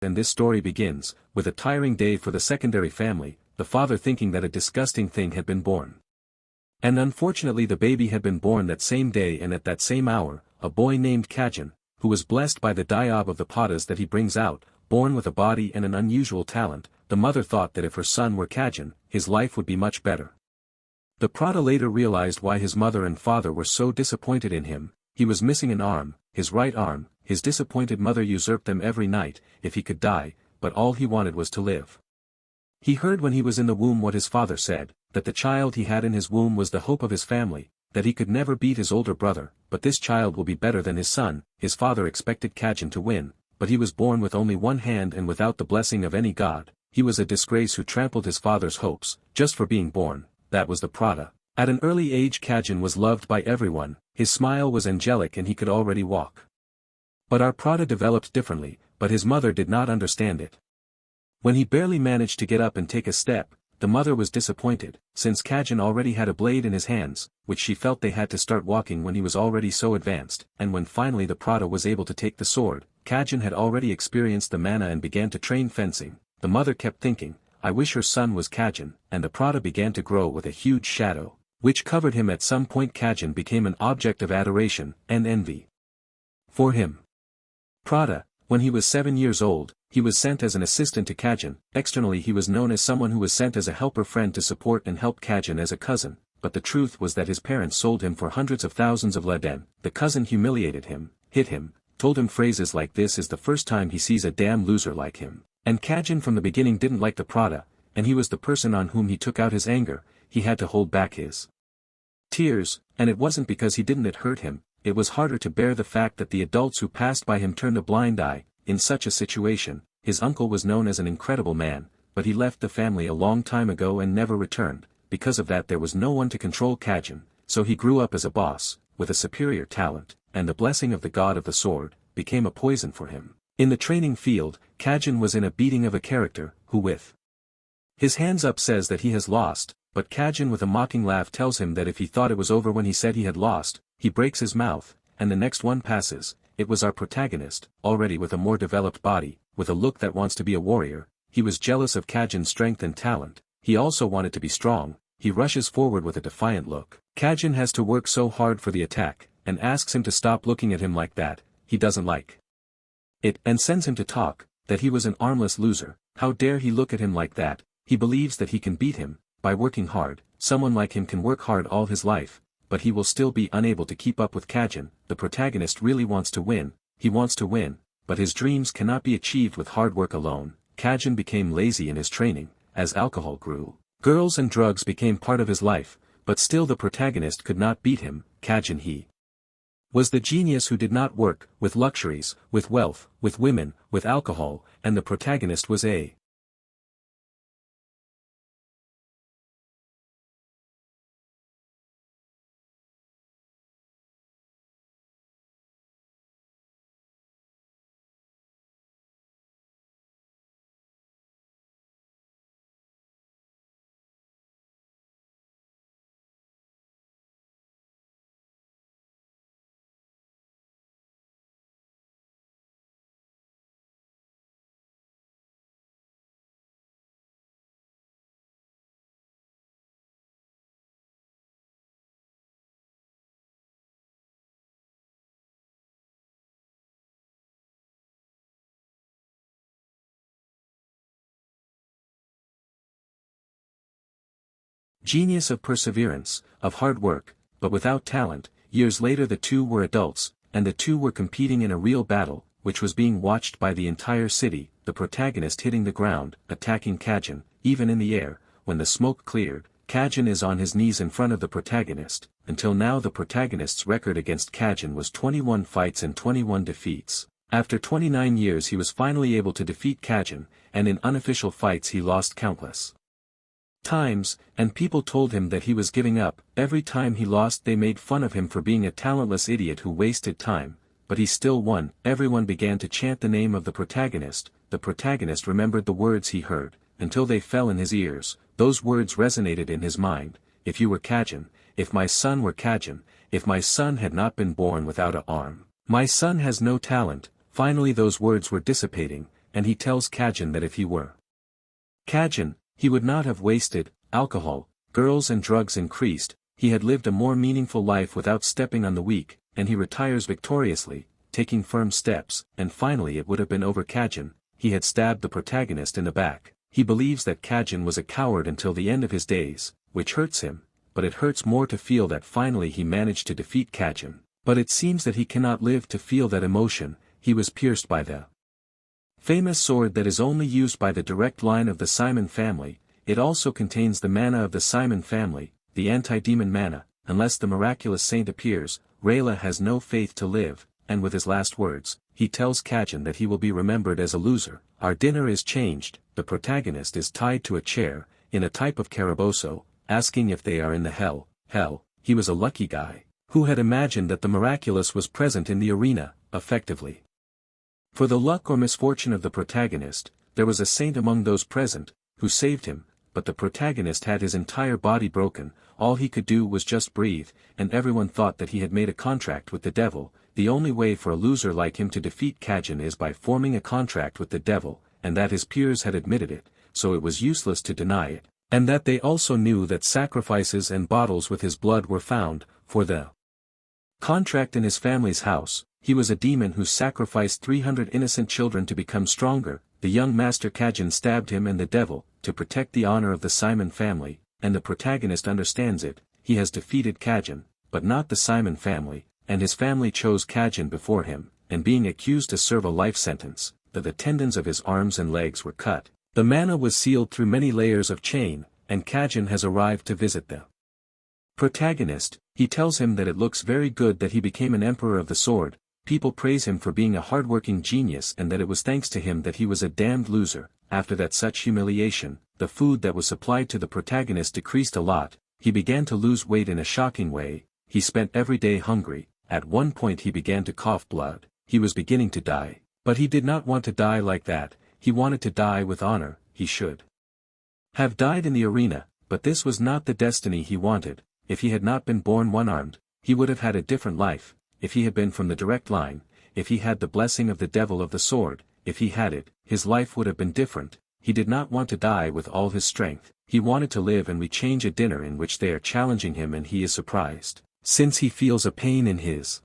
and this story begins, with a tiring day for the secondary family, the father thinking that a disgusting thing had been born. And unfortunately the baby had been born that same day and at that same hour, a boy named Kajin, who was blessed by the diab of the padas that he brings out, born with a body and an unusual talent. The mother thought that if her son were Kajin, his life would be much better. The prada later realized why his mother and father were so disappointed in him. He was missing an arm, his right arm. His disappointed mother usurped them every night, if he could die, but all he wanted was to live. He heard when he was in the womb what his father said, that the child he had in his womb was the hope of his family, that he could never beat his older brother, but this child will be better than his son. His father expected Kajin to win, but he was born with only one hand and without the blessing of any god. He was a disgrace who trampled his father's hopes, just for being born. That was the prada. At an early age Kajin was loved by everyone, his smile was angelic and he could already walk. But our prada developed differently, but his mother did not understand it. When he barely managed to get up and take a step, the mother was disappointed, since Kajin already had a blade in his hands, which she felt they had to start walking when he was already so advanced, and when finally the prada was able to take the sword, Kajin had already experienced the mana and began to train fencing. The mother kept thinking, I wish her son was Kajin, and the prada began to grow with a huge shadow, which covered him. At some point Kajin became an object of adoration and envy for him. Prada, when he was 7 years old, he was sent as an assistant to Kajin. Externally he was known as someone who was sent as a helper friend to support and help Kajin as a cousin, but the truth was that his parents sold him for hundreds of thousands of leden. The cousin humiliated him, hit him, told him phrases like this is the first time he sees a damn loser like him. And Kajin from the beginning didn't like the prada, and he was the person on whom he took out his anger. He had to hold back his tears, and it wasn't because he didn't. It hurt him. It was harder to bear the fact that the adults who passed by him turned a blind eye. In such a situation, his uncle was known as an incredible man, but he left the family a long time ago and never returned. Because of that there was no one to control Kajin, so he grew up as a boss, with a superior talent, and the blessing of the god of the sword became a poison for him. In the training field, Kajin was in a beating of a character, who with his hands up says that he has lost, but Kajin with a mocking laugh tells him that if he thought it was over when he said he had lost, he breaks his mouth, and the next one passes. It was our protagonist, already with a more developed body, with a look that wants to be a warrior. He was jealous of Kajin's strength and talent. He also wanted to be strong. He rushes forward with a defiant look. Kajin has to work so hard for the attack, and asks him to stop looking at him like that. He doesn't like it, and sends him to talk, that he was an armless loser. How dare he look at him like that? He believes that he can beat him, by working hard. Someone like him can work hard all his life, but he will still be unable to keep up with Kajin. The protagonist really wants to win, he wants to win, but his dreams cannot be achieved with hard work alone. Kajin became lazy in his training. As alcohol grew, girls and drugs became part of his life, but still the protagonist could not beat him. Kajin he was the genius who did not work, with luxuries, with wealth, with women, with alcohol, and the protagonist was a genius of perseverance, of hard work, but without talent. Years later the two were adults, and the two were competing in a real battle, which was being watched by the entire city. The protagonist hitting the ground, attacking Kajin, even in the air. When the smoke cleared, Kajin is on his knees in front of the protagonist. Until now the protagonist's record against Kajin was 21 fights and 21 defeats. After 29 years he was finally able to defeat Kajin, and in unofficial fights he lost countless times, and people told him that he was giving up. Every time he lost they made fun of him for being a talentless idiot who wasted time, but he still won. Everyone began to chant the name of the protagonist. The protagonist remembered the words he heard, until they fell in his ears. Those words resonated in his mind. If you were Kajin, if my son were Kajin, if my son had not been born without an arm. My son has no talent. Finally those words were dissipating. and he tells Kajin that if he were Kajin, he would not have wasted alcohol, girls and drugs increased, he had lived a more meaningful life without stepping on the weak, and he retires victoriously, taking firm steps, and finally it would have been over Kajin. He had stabbed the protagonist in the back. He believes that Kajin was a coward until the end of his days, which hurts him, but it hurts more to feel that finally he managed to defeat Kajin. But it seems that he cannot live to feel that emotion. He was pierced by the famous sword that is only used by the direct line of the Simon family. It also contains the mana of the Simon family, the anti-demon mana. Unless the miraculous saint appears, Rayla has no faith to live, and with his last words, he tells Kajin that he will be remembered as a loser. Our dinner is changed. The protagonist is tied to a chair, in a type of caraboso, asking if they are in the hell. He was a lucky guy, who had imagined that the miraculous was present in the arena, effectively. For the luck or misfortune of the protagonist, there was a saint among those present, who saved him, but the protagonist had his entire body broken. All he could do was just breathe, and everyone thought that he had made a contract with the devil. The only way for a loser like him to defeat Kajin is by forming a contract with the devil, and that his peers had admitted it, so it was useless to deny it, and that they also knew that sacrifices and bottles with his blood were found, for the contract in his family's house. He was a demon who sacrificed 300 innocent children to become stronger. The young master Kajin stabbed him and the devil, to protect the honor of the Simon family, and the protagonist understands it. He has defeated Kajin, but not the Simon family, and his family chose Kajin before him, and being accused to serve a life sentence, the tendons of his arms and legs were cut. The mana was sealed through many layers of chain, and Kajin has arrived to visit the protagonist. He tells him that it looks very good that he became an emperor of the sword. People praise him for being a hardworking genius and that it was thanks to him that he was a damned loser. After that such humiliation, the food that was supplied to the protagonist decreased a lot. He began to lose weight in a shocking way. He spent every day hungry. At one point he began to cough blood. He was beginning to die. But he did not want to die like that. He wanted to die with honor. He should have died in the arena, but this was not the destiny he wanted. If he had not been born one-armed, he would have had a different life. If he had been from the direct line, if he had the blessing of the devil of the sword, if he had it, his life would have been different. He did not want to die with all his strength. He wanted to live, and we change a dinner in which they are challenging him and he is surprised, since he feels a pain in his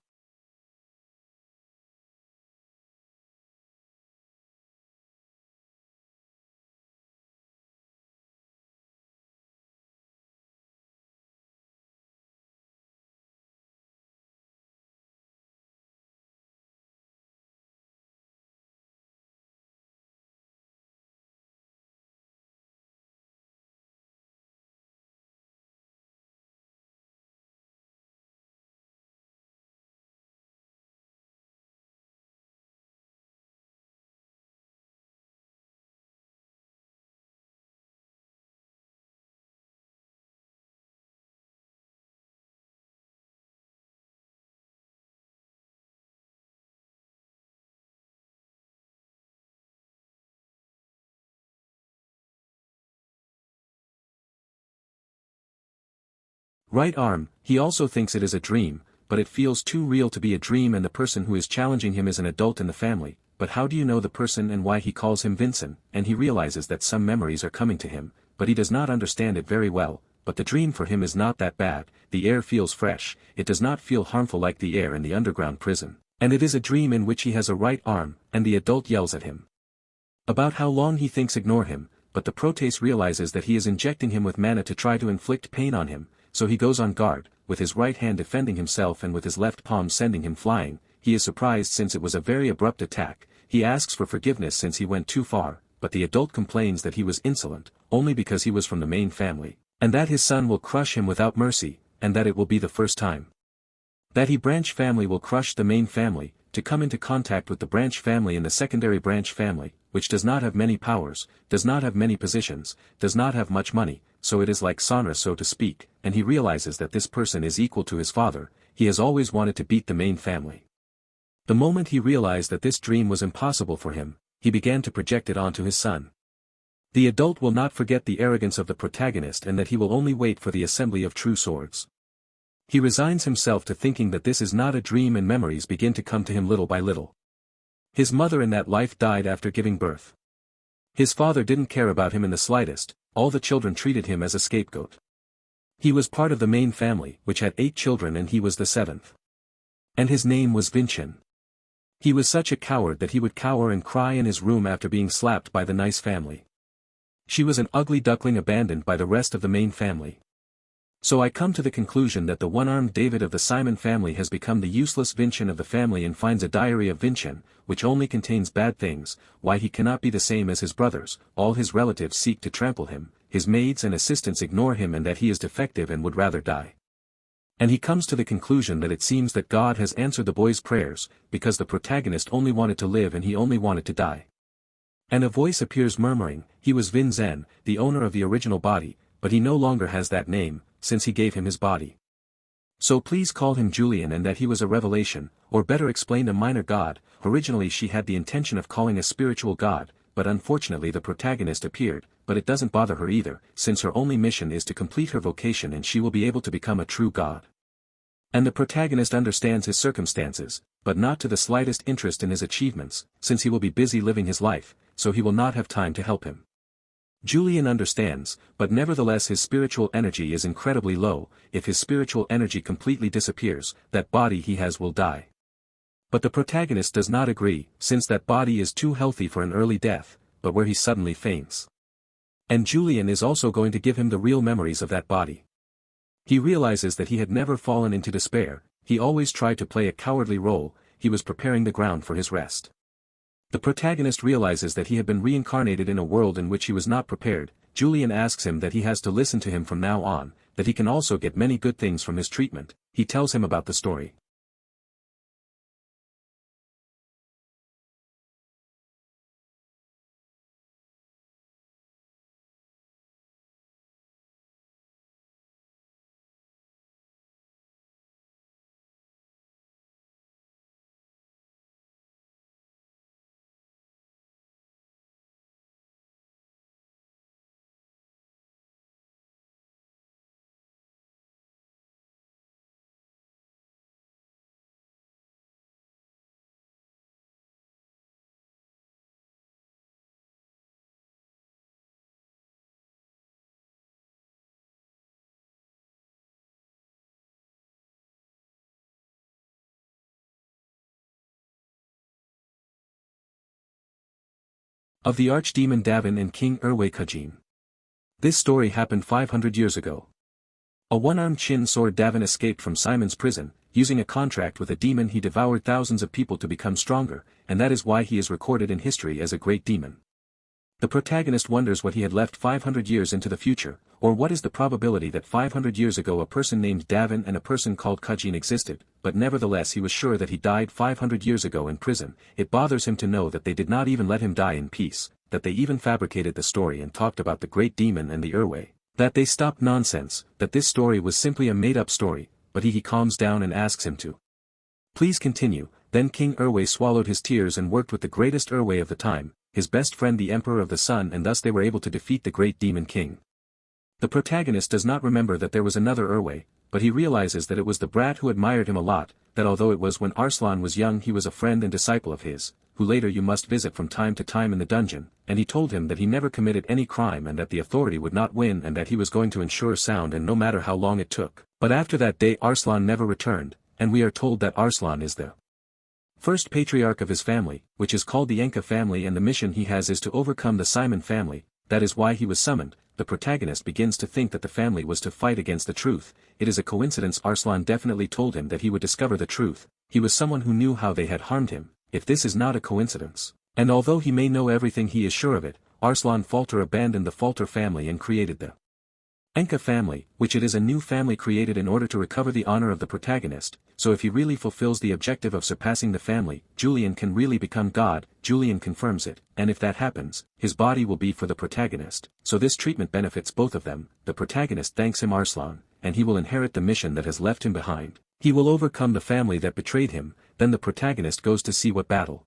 right arm. He also thinks it is a dream, but it feels too real to be a dream, and the person who is challenging him is an adult in the family. But how do you know the person and why he calls him Vincent? And he realizes that some memories are coming to him, but he does not understand it very well. But the dream for him is not that bad. The air feels fresh. It does not feel harmful like the air in the underground prison. And it is a dream in which he has a right arm, and the adult yells at him about how long he thinks ignore him, but the protase realizes that he is injecting him with mana to try to inflict pain on him. So he goes on guard, with his right hand defending himself and with his left palm sending him flying. He is surprised since it was a very abrupt attack. He asks for forgiveness since he went too far, but the adult complains that he was insolent, only because he was from the main family, and that his son will crush him without mercy, and that it will be the first time that he branch family will crush the main family. To come into contact with the branch family and the secondary branch family, which does not have many powers, does not have many positions, does not have much money, so it is like Sonra, so to speak, and he realizes that this person is equal to his father. He has always wanted to beat the main family. The moment he realized that this dream was impossible for him, he began to project it onto his son. The adult will not forget the arrogance of the protagonist and that he will only wait for the assembly of true swords. He resigns himself to thinking that this is not a dream, and memories begin to come to him little by little. His mother in that life died after giving birth. His father didn't care about him in the slightest, all the children treated him as a scapegoat. He was part of the main family, which had 8 children, and he was the 7th. And his name was Vincent. He was such a coward that he would cower and cry in his room after being slapped by the nice family. She was an ugly duckling abandoned by the rest of the main family. So I come to the conclusion that the one-armed David of the Simon family has become the useless Vincent of the family and finds a diary of Vincent, which only contains bad things, why he cannot be the same as his brothers, all his relatives seek to trample him, his maids and assistants ignore him, and that he is defective and would rather die. And he comes to the conclusion that it seems that God has answered the boy's prayers, because the protagonist only wanted to live and he only wanted to die. And a voice appears murmuring, he was Vin Zen, the owner of the original body, but he no longer has that name, since he gave him his body. So please call him Julian, and that he was a revelation, or better explained, a minor god. Originally she had the intention of calling a spiritual god, but unfortunately the protagonist appeared, but it doesn't bother her either, since her only mission is to complete her vocation and she will be able to become a true god. And the protagonist understands his circumstances, but not to the slightest interest in his achievements, since he will be busy living his life, so he will not have time to help him. Julian understands, but nevertheless his spiritual energy is incredibly low. If his spiritual energy completely disappears, that body he has will die. But the protagonist does not agree, since that body is too healthy for an early death, but where he suddenly faints. And Julian is also going to give him the real memories of that body. He realizes that he had never fallen into despair, he always tried to play a cowardly role, he was preparing the ground for his rest. The protagonist realizes that he had been reincarnated in a world in which he was not prepared. Julian asks him that he has to listen to him from now on, that he can also get many good things from his treatment. He tells him about the story of the archdemon Davin and King Erway Kujin. This story happened 500 years ago. A one-armed Shin sword Davin escaped from Simon's prison. Using a contract with a demon he devoured thousands of people to become stronger, and that is why he is recorded in history as a great demon. The protagonist wonders what he had left 500 years into the future, or what is the probability that 500 years ago a person named Davin and a person called Kujin existed, but nevertheless he was sure that he died 500 years ago in prison. It bothers him to know that they did not even let him die in peace, that they even fabricated the story and talked about the great demon and the Erway, that they stopped nonsense, that this story was simply a made-up story, but he calms down and asks him to please continue. Then King Erway swallowed his tears and worked with the greatest Erway of the time, his best friend the Emperor of the Sun, and thus they were able to defeat the great demon king. The protagonist does not remember that there was another Erway, but he realizes that it was the brat who admired him a lot, that although it was when Arslan was young he was a friend and disciple of his, who later you must visit from time to time in the dungeon, and he told him that he never committed any crime and that the authority would not win and that he was going to ensure sound and no matter how long it took. But after that day Arslan never returned, and we are told that Arslan is the first patriarch of his family, which is called the Enka family, and the mission he has is to overcome the Simon family. That is why he was summoned. The protagonist begins to think that the family was to fight against the truth. It is a coincidence Arslan definitely told him that he would discover the truth. He was someone who knew how they had harmed him, if this is not a coincidence. And although he may know everything he is sure of it, Arslan Falter abandoned the Falter family and created the Enka family, which it is a new family created in order to recover the honor of the protagonist. So if he really fulfills the objective of surpassing the family, Julian can really become God. Julian confirms it, and if that happens, his body will be for the protagonist. So this treatment benefits both of them. The protagonist thanks him Arslan, and he will inherit the mission that has left him behind. He will overcome the family that betrayed him. Then the protagonist goes to see what battle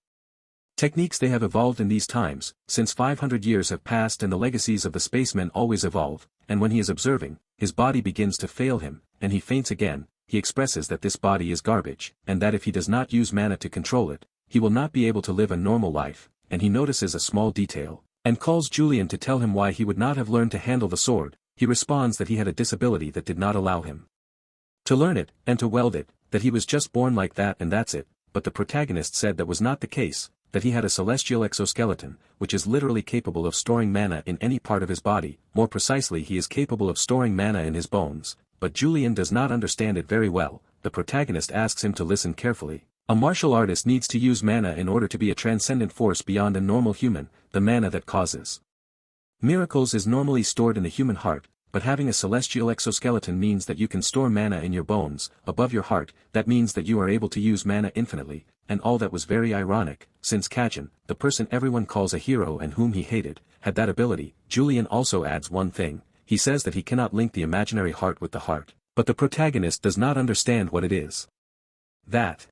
techniques they have evolved in these times, since 500 years have passed and the legacies of the spacemen always evolve, and when he is observing, his body begins to fail him, and he faints again. He expresses that this body is garbage, and that if he does not use mana to control it, he will not be able to live a normal life, and he notices a small detail, and calls Julian to tell him why he would not have learned to handle the sword. He responds that he had a disability that did not allow him to learn it, and to weld it, that he was just born like that and that's it, but the protagonist said that was not the case, that he had a celestial exoskeleton, which is literally capable of storing mana in any part of his body. More precisely, he is capable of storing mana in his bones, but Julian does not understand it very well. The protagonist asks him to listen carefully. A martial artist needs to use mana in order to be a transcendent force beyond a normal human. The mana that causes miracles is normally stored in the human heart, but having a celestial exoskeleton means that you can store mana in your bones, above your heart. That means that you are able to use mana infinitely, and all that was very ironic, since Kachin, the person everyone calls a hero and whom he hated, had that ability. Julian also adds one thing. He says that he cannot link the imaginary heart with the heart, but the protagonist does not understand what it is. That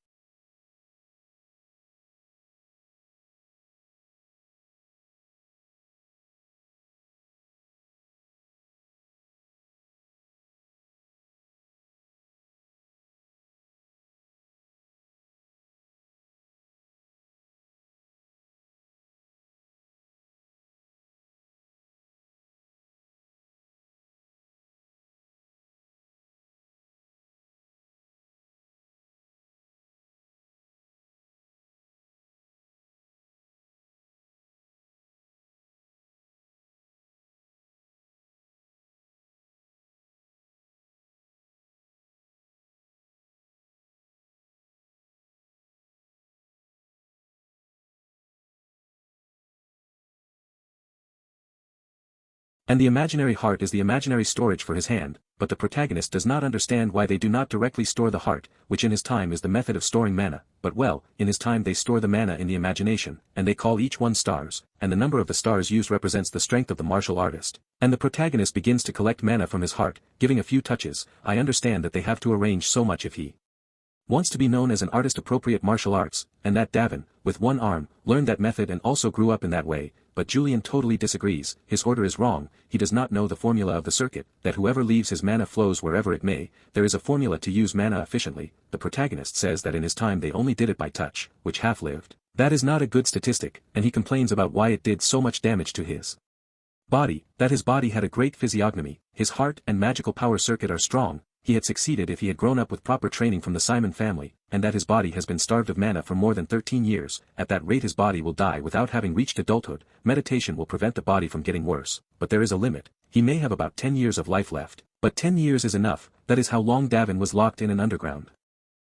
and the imaginary heart is the imaginary storage for his hand, but the protagonist does not understand why they do not directly store the heart, which in his time is the method of storing mana, but well, in his time they store the mana in the imagination, and they call each one stars, and the number of the stars used represents the strength of the martial artist. And the protagonist begins to collect mana from his heart, giving a few touches. I understand that they have to arrange so much if he wants to be known as an artist-appropriate martial arts, and that Davin, with one arm, learned that method and also grew up in that way. But Julian totally disagrees. His order is wrong. He does not know the formula of the circuit, that whoever leaves his mana flows wherever it may. There is a formula to use mana efficiently. The protagonist says that in his time they only did it by touch, which half-lived. That is not a good statistic, and he complains about why it did so much damage to his body, that his body had a great physiognomy, his heart and magical power circuit are strong. He had succeeded if he had grown up with proper training from the Simon family, and that his body has been starved of mana for more than 13 years. At that rate his body will die without having reached adulthood. Meditation will prevent the body from getting worse, but there is a limit. He may have about 10 years of life left, but 10 years is enough. That is how long Davin was locked in an underground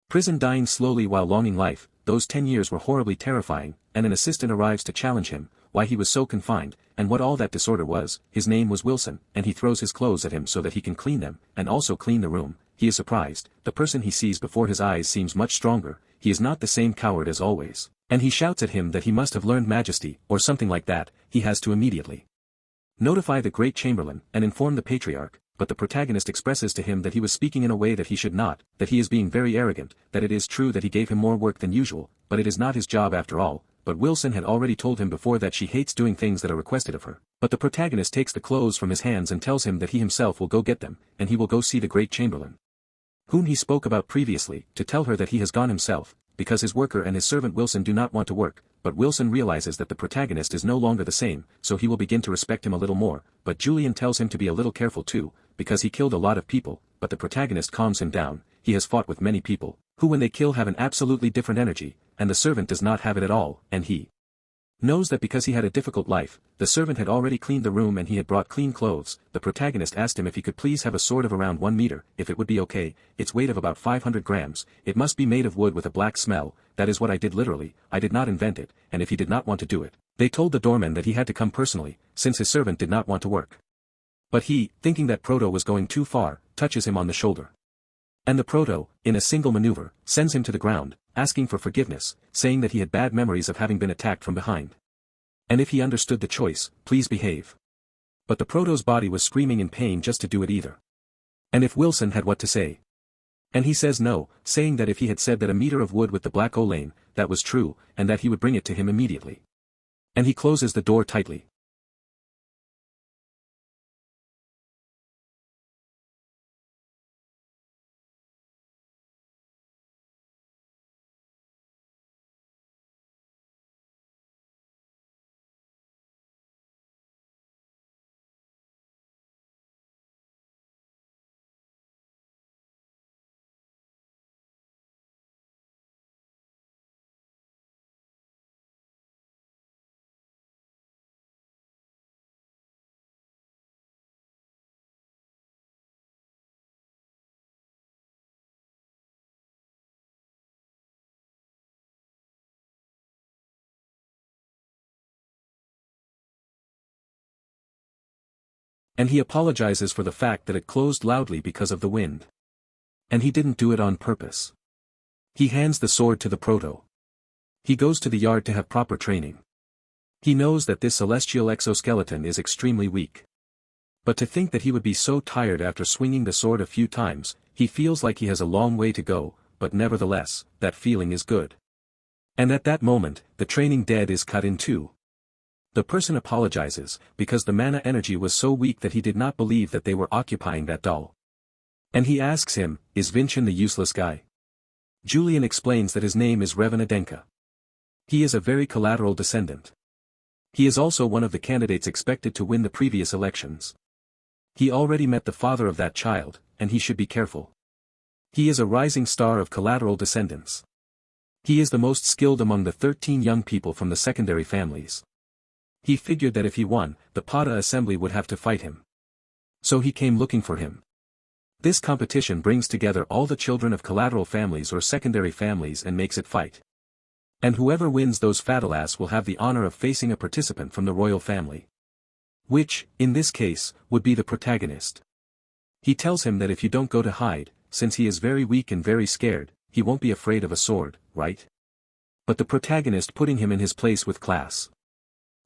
prison, dying slowly while longing life. Those 10 years were horribly terrifying, and an assistant arrives to challenge him, why he was so confined, and what all that disorder was. His name was Wilson, and he throws his clothes at him so that he can clean them, and also clean the room. He is surprised. The person he sees before his eyes seems much stronger. He is not the same coward as always, and he shouts at him that he must have learned majesty, or something like that. He has to immediately notify the great chamberlain, and inform the patriarch, but the protagonist expresses to him that he was speaking in a way that he should not, that he is being very arrogant, that it is true that he gave him more work than usual, but it is not his job after all. But Wilson had already told him before that she hates doing things that are requested of her. But the protagonist takes the clothes from his hands and tells him that he himself will go get them, and he will go see the great chamberlain, whom he spoke about previously, to tell her that he has gone himself, because his worker and his servant Wilson do not want to work. But Wilson realizes that the protagonist is no longer the same, so he will begin to respect him a little more. But Julian tells him to be a little careful too, because he killed a lot of people. But the protagonist calms him down. He has fought with many people, who when they kill have an absolutely different energy, and the servant does not have it at all, and he knows that because he had a difficult life. The servant had already cleaned the room and he had brought clean clothes. The protagonist asked him if he could please have a sword of around 1 meter, if it would be okay. Its weight of about 500 grams, it must be made of wood with a black smell. That is what I did literally. I did not invent it, and if he did not want to do it, they told the doorman that he had to come personally, since his servant did not want to work. But he, thinking that Proto was going too far, touches him on the shoulder. And the Proto, in a single maneuver, sends him to the ground, asking for forgiveness, saying that he had bad memories of having been attacked from behind. And if he understood the choice, please behave. But the Proto's body was screaming in pain just to do it either. And if Wilson had what to say. And he says no, saying that if he had said that a meter of wood with the black olane, that was true, and that he would bring it to him immediately. And he closes the door tightly. And he apologizes for the fact that it closed loudly because of the wind. And he didn't do it on purpose. He hands the sword to the proto. He goes to the yard to have proper training. He knows that this celestial exoskeleton is extremely weak. But to think that he would be so tired after swinging the sword a few times, he feels like he has a long way to go, but nevertheless, that feeling is good. And at that moment, the training dead is cut in two. The person apologizes, because the mana energy was so weak that he did not believe that they were occupying that doll. And he asks him, is Vincent the useless guy? Julian explains that his name is Revan. He is a very collateral descendant. He is also one of the candidates expected to win the previous elections. He already met the father of that child, and he should be careful. He is a rising star of collateral descendants. He is the most skilled among the 13 young people from the secondary families. He figured that if he won, the Pada assembly would have to fight him. So he came looking for him. This competition brings together all the children of collateral families or secondary families and makes it fight. And whoever wins those fatalass will have the honor of facing a participant from the royal family. Which, in this case, would be the protagonist. He tells him that if you don't go to hide, since he is very weak and very scared, he won't be afraid of a sword, right? But the protagonist putting him in his place with class.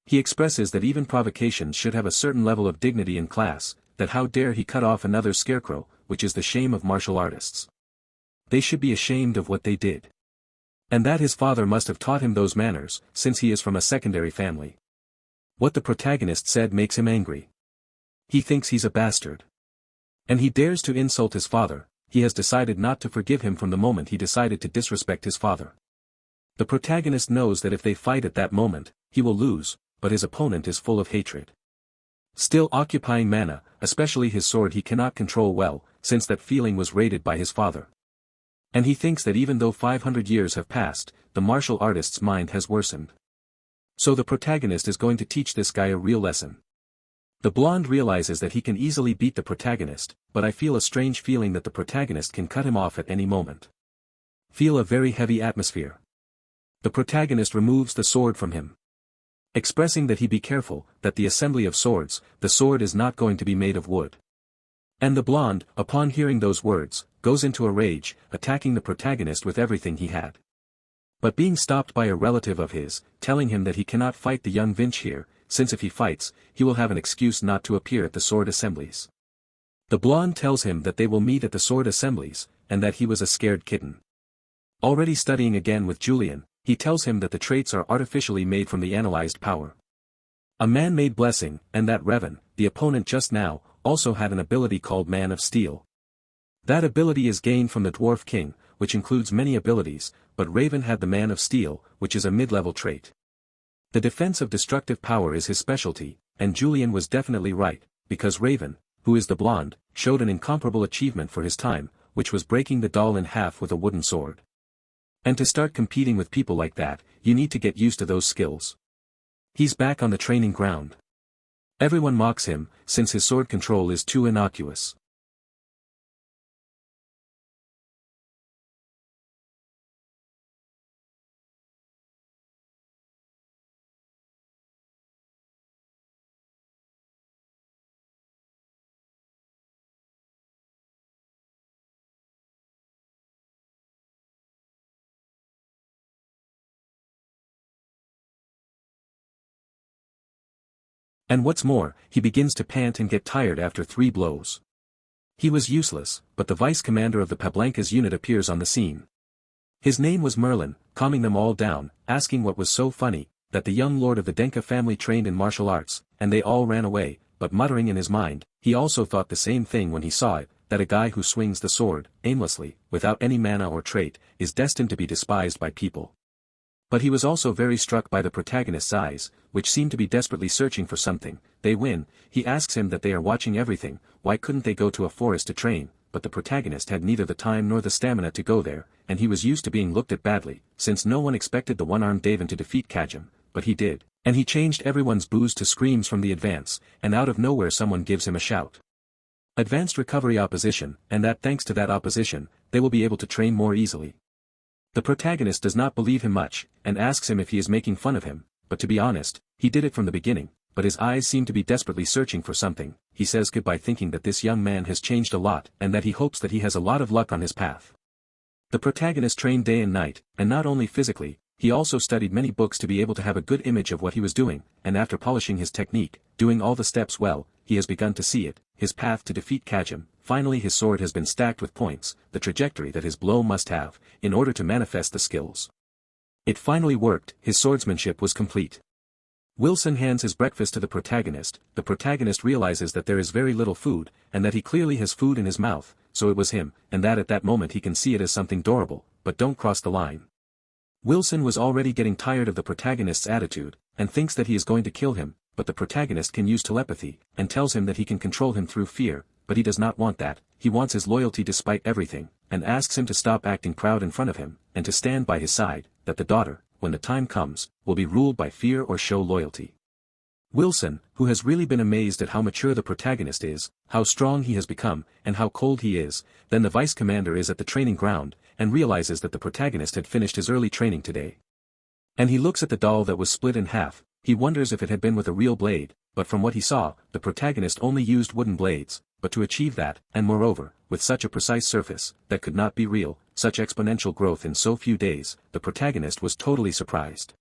He expresses that even provocations should have a certain level of dignity in class, that how dare he cut off another scarecrow, which is the shame of martial artists. They should be ashamed of what they did. And that his father must have taught him those manners, since he is from a secondary family. What the protagonist said makes him angry. He thinks he's a bastard. And he dares to insult his father. He has decided not to forgive him from the moment he decided to disrespect his father. The protagonist knows that if they fight at that moment, he will lose, but his opponent is full of hatred. Still occupying mana, especially his sword he cannot control well, since that feeling was raided by his father. And he thinks that even though 500 years have passed, the martial artist's mind has worsened. So the protagonist is going to teach this guy a real lesson. The blonde realizes that he can easily beat the protagonist, but I feel a strange feeling that the protagonist can cut him off at any moment. Feel a very heavy atmosphere. The protagonist removes the sword from him, expressing that he be careful, that the assembly of swords, the sword is not going to be made of wood. And the blonde, upon hearing those words, goes into a rage, attacking the protagonist with everything he had. But being stopped by a relative of his, telling him that he cannot fight the young Vinch here, since if he fights, he will have an excuse not to appear at the sword assemblies. The blonde tells him that they will meet at the sword assemblies, and that he was a scared kitten. Already studying again with Julian, he tells him that the traits are artificially made from the analyzed power. A man-made blessing, and that Revan, the opponent just now, also had an ability called Man of Steel. That ability is gained from the Dwarf King, which includes many abilities, but Raven had the Man of Steel, which is a mid-level trait. The defense of destructive power is his specialty, and Julian was definitely right, because Raven, who is the blonde, showed an incomparable achievement for his time, which was breaking the doll in half with a wooden sword. And to start competing with people like that, you need to get used to those skills. He's back on the training ground. Everyone mocks him, since his sword control is too innocuous. And what's more, he begins to pant and get tired after 3 blows. He was useless, but the vice commander of the Pablanca's unit appears on the scene. His name was Merlin, calming them all down, asking what was so funny, that the young lord of the Denka family trained in martial arts, and they all ran away, but muttering in his mind, he also thought the same thing when he saw it, that a guy who swings the sword, aimlessly, without any mana or trait, is destined to be despised by people. But he was also very struck by the protagonist's eyes, which seemed to be desperately searching for something. They win, he asks him that they are watching everything, why couldn't they go to a forest to train, but the protagonist had neither the time nor the stamina to go there, and he was used to being looked at badly, since no one expected the one-armed Daven to defeat Kajam, but he did, and he changed everyone's boos to screams from the advance, and out of nowhere someone gives him a shout. Advanced recovery opposition, and that thanks to that opposition, they will be able to train more easily. The protagonist does not believe him much, and asks him if he is making fun of him, but to be honest, he did it from the beginning, but his eyes seem to be desperately searching for something. He says goodbye thinking that this young man has changed a lot and that he hopes that he has a lot of luck on his path. The protagonist trained day and night, and not only physically, he also studied many books to be able to have a good image of what he was doing, and after polishing his technique, doing all the steps well, he has begun to see it, his path to defeat Kajim. Finally his sword has been stacked with points, the trajectory that his blow must have, in order to manifest the skills. It finally worked, his swordsmanship was complete. Wilson hands his breakfast to the protagonist realizes that there is very little food, and that he clearly has food in his mouth, so it was him, and that at that moment he can see it as something adorable, but don't cross the line. Wilson was already getting tired of the protagonist's attitude, and thinks that he is going to kill him, but the protagonist can use telepathy, and tells him that he can control him through fear, but he does not want that, he wants his loyalty despite everything, and asks him to stop acting proud in front of him, and to stand by his side, that the daughter, when the time comes, will be ruled by fear or show loyalty. Wilson, who has really been amazed at how mature the protagonist is, how strong he has become, and how cold he is, then the vice commander is at the training ground, and realizes that the protagonist had finished his early training today. And he looks at the doll that was split in half, he wonders if it had been with a real blade, but from what he saw, the protagonist only used wooden blades, but to achieve that, and moreover, with such a precise surface, that could not be real, such exponential growth in so few days, the protagonist was totally surprised.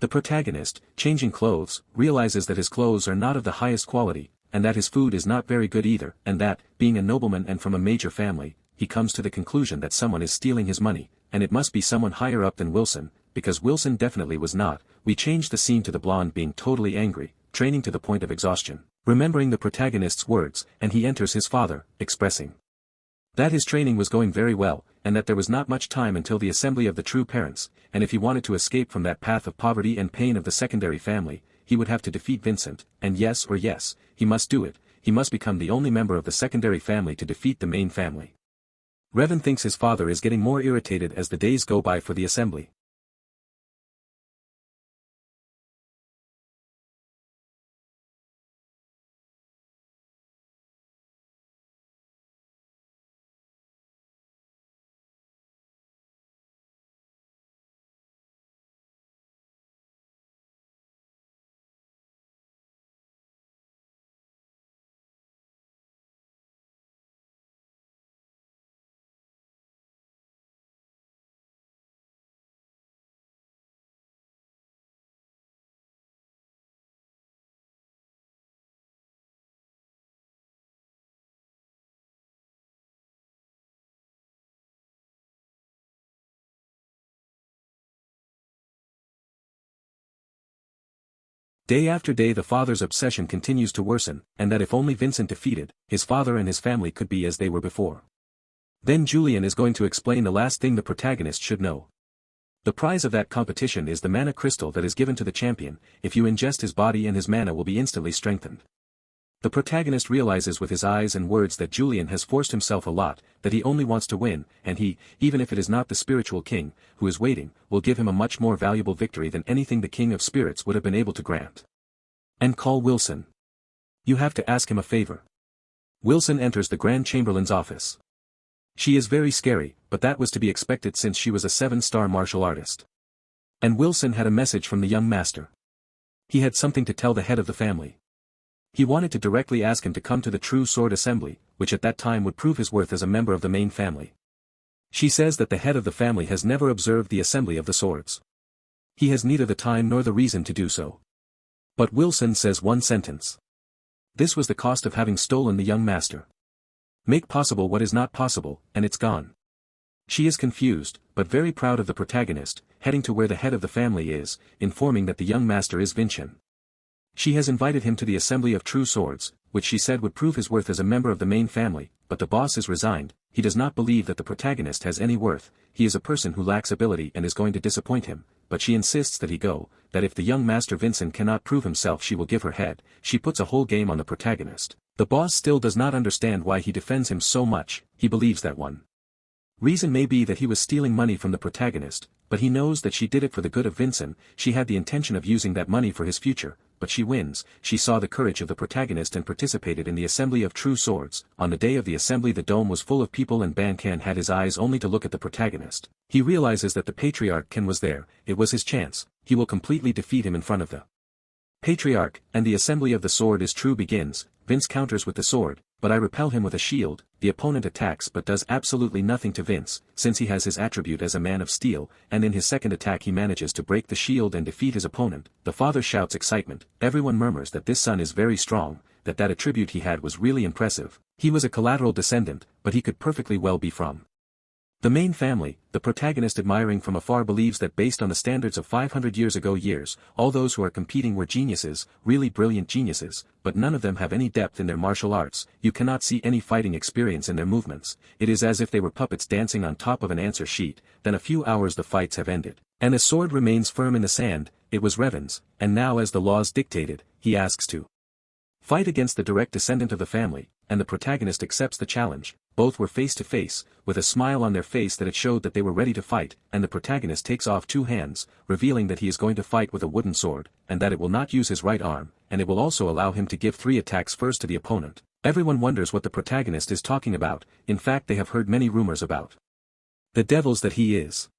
The protagonist, changing clothes, realizes that his clothes are not of the highest quality, and that his food is not very good either, and that, being a nobleman and from a major family, he comes to the conclusion that someone is stealing his money, and it must be someone higher up than Wilson, because Wilson definitely was not. We change the scene to the blonde being totally angry, training to the point of exhaustion, remembering the protagonist's words, and he enters his father, expressing that his training was going very well, and that there was not much time until the assembly of the true parents, and if he wanted to escape from that path of poverty and pain of the secondary family, he would have to defeat Vincent, and yes, he must do it, he must become the only member of the secondary family to defeat the main family. Revan thinks his father is getting more irritated as the days go by for the assembly. Day after day the father's obsession continues to worsen, and that if only Vincent defeated, his father and his family could be as they were before. Then Julian is going to explain the last thing the protagonist should know. The prize of that competition is the mana crystal that is given to the champion. If you ingest his body and his mana will be instantly strengthened. The protagonist realizes with his eyes and words that Julian has forced himself a lot, that he only wants to win, and he, even if it is not the spiritual king, who is waiting, will give him a much more valuable victory than anything the king of spirits would have been able to grant. And call Wilson. You have to ask him a favor. Wilson enters the Grand Chamberlain's office. She is very scary, but that was to be expected since she was a 7-star martial artist. And Wilson had a message from the young master. He had something to tell the head of the family. He wanted to directly ask him to come to the True Sword Assembly, which at that time would prove his worth as a member of the main family. She says that the head of the family has never observed the assembly of the swords. He has neither the time nor the reason to do so. But Wilson says one sentence. This was the cost of having stolen the young master. Make possible what is not possible, and it's gone. She is confused, but very proud of the protagonist, heading to where the head of the family is, informing that the young master is Vincent. She has invited him to the assembly of true swords, which she said would prove his worth as a member of the main family, but the boss is resigned. He does not believe that the protagonist has any worth, he is a person who lacks ability and is going to disappoint him, but she insists that he go, that if the young master Vincent cannot prove himself she will give her head. She puts a whole game on the protagonist. The boss still does not understand why he defends him so much. He believes that one reason may be that he was stealing money from the protagonist, but he knows that she did it for the good of Vincent. She had the intention of using that money for his future, but she wins. She saw the courage of the protagonist and participated in the assembly of true swords. On the day of the assembly the dome was full of people and Ban Kan had his eyes only to look at the protagonist. He realizes that the patriarch Ken was there. It was his chance. He will completely defeat him in front of the Patriarch, and the assembly of the sword is true begins. Vince counters with the sword, but I repel him with a shield. The opponent attacks but does absolutely nothing to Vince, since he has his attribute as a man of steel, and in his second attack he manages to break the shield and defeat his opponent. The father shouts excitement. Everyone murmurs that this son is very strong, that attribute he had was really impressive. He was a collateral descendant, but he could perfectly well be from the main family. The protagonist, admiring from afar, believes that based on the standards of 500 years ago, all those who are competing were geniuses, really brilliant geniuses, but none of them have any depth in their martial arts. You cannot see any fighting experience in their movements. It is as if they were puppets dancing on top of an answer sheet. Then a few hours the fights have ended, and the sword remains firm in the sand. It was Revan's, and now as the laws dictated, he asks to fight against the direct descendant of the family, and the protagonist accepts the challenge. Both were face to face, with a smile on their face that it showed that they were ready to fight, and the protagonist takes off 2 hands, revealing that he is going to fight with a wooden sword, and that it will not use his right arm, and it will also allow him to give 3 attacks first to the opponent. Everyone wonders what the protagonist is talking about. In fact, they have heard many rumors about the devils that he is.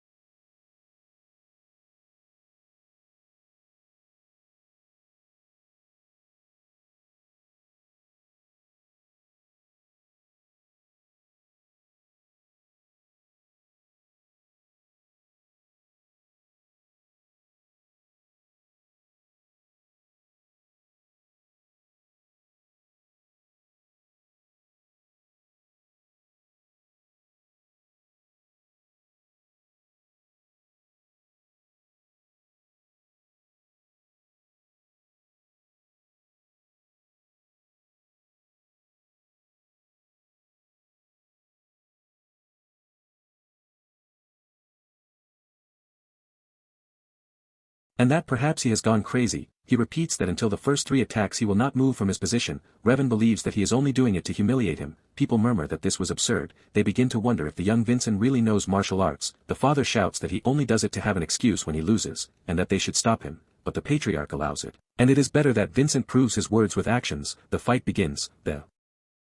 And that perhaps he has gone crazy. He repeats that until the first 3 attacks he will not move from his position. Revan believes that he is only doing it to humiliate him. People murmur that this was absurd. They begin to wonder if the young Vincent really knows martial arts. The father shouts that he only does it to have an excuse when he loses, and that they should stop him, but the patriarch allows it. And it is better that Vincent proves his words with actions. The fight begins. The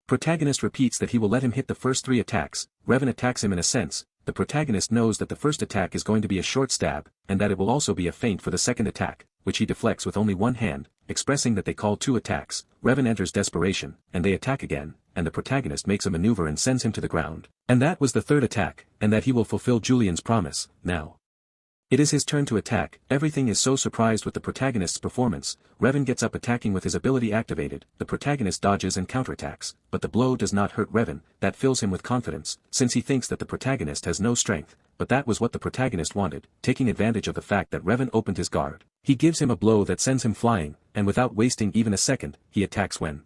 protagonist repeats that he will let him hit the first 3 attacks. Revan attacks him in a sense. The protagonist knows that the first attack is going to be a short stab, and that it will also be a feint for the second attack, which he deflects with only 1 hand, expressing that they call 2 attacks. Revan enters desperation, and they attack again, and the protagonist makes a maneuver and sends him to the ground. And that was the 3rd attack, and that he will fulfill Julian's promise. Now it is his turn to attack. Everything is so surprised with the protagonist's performance. Revan gets up attacking with his ability activated. The protagonist dodges and counterattacks, but the blow does not hurt Revan. That fills him with confidence, since he thinks that the protagonist has no strength. But that was what the protagonist wanted. Taking advantage of the fact that Revan opened his guard, he gives him a blow that sends him flying, and without wasting even a second, he attacks. When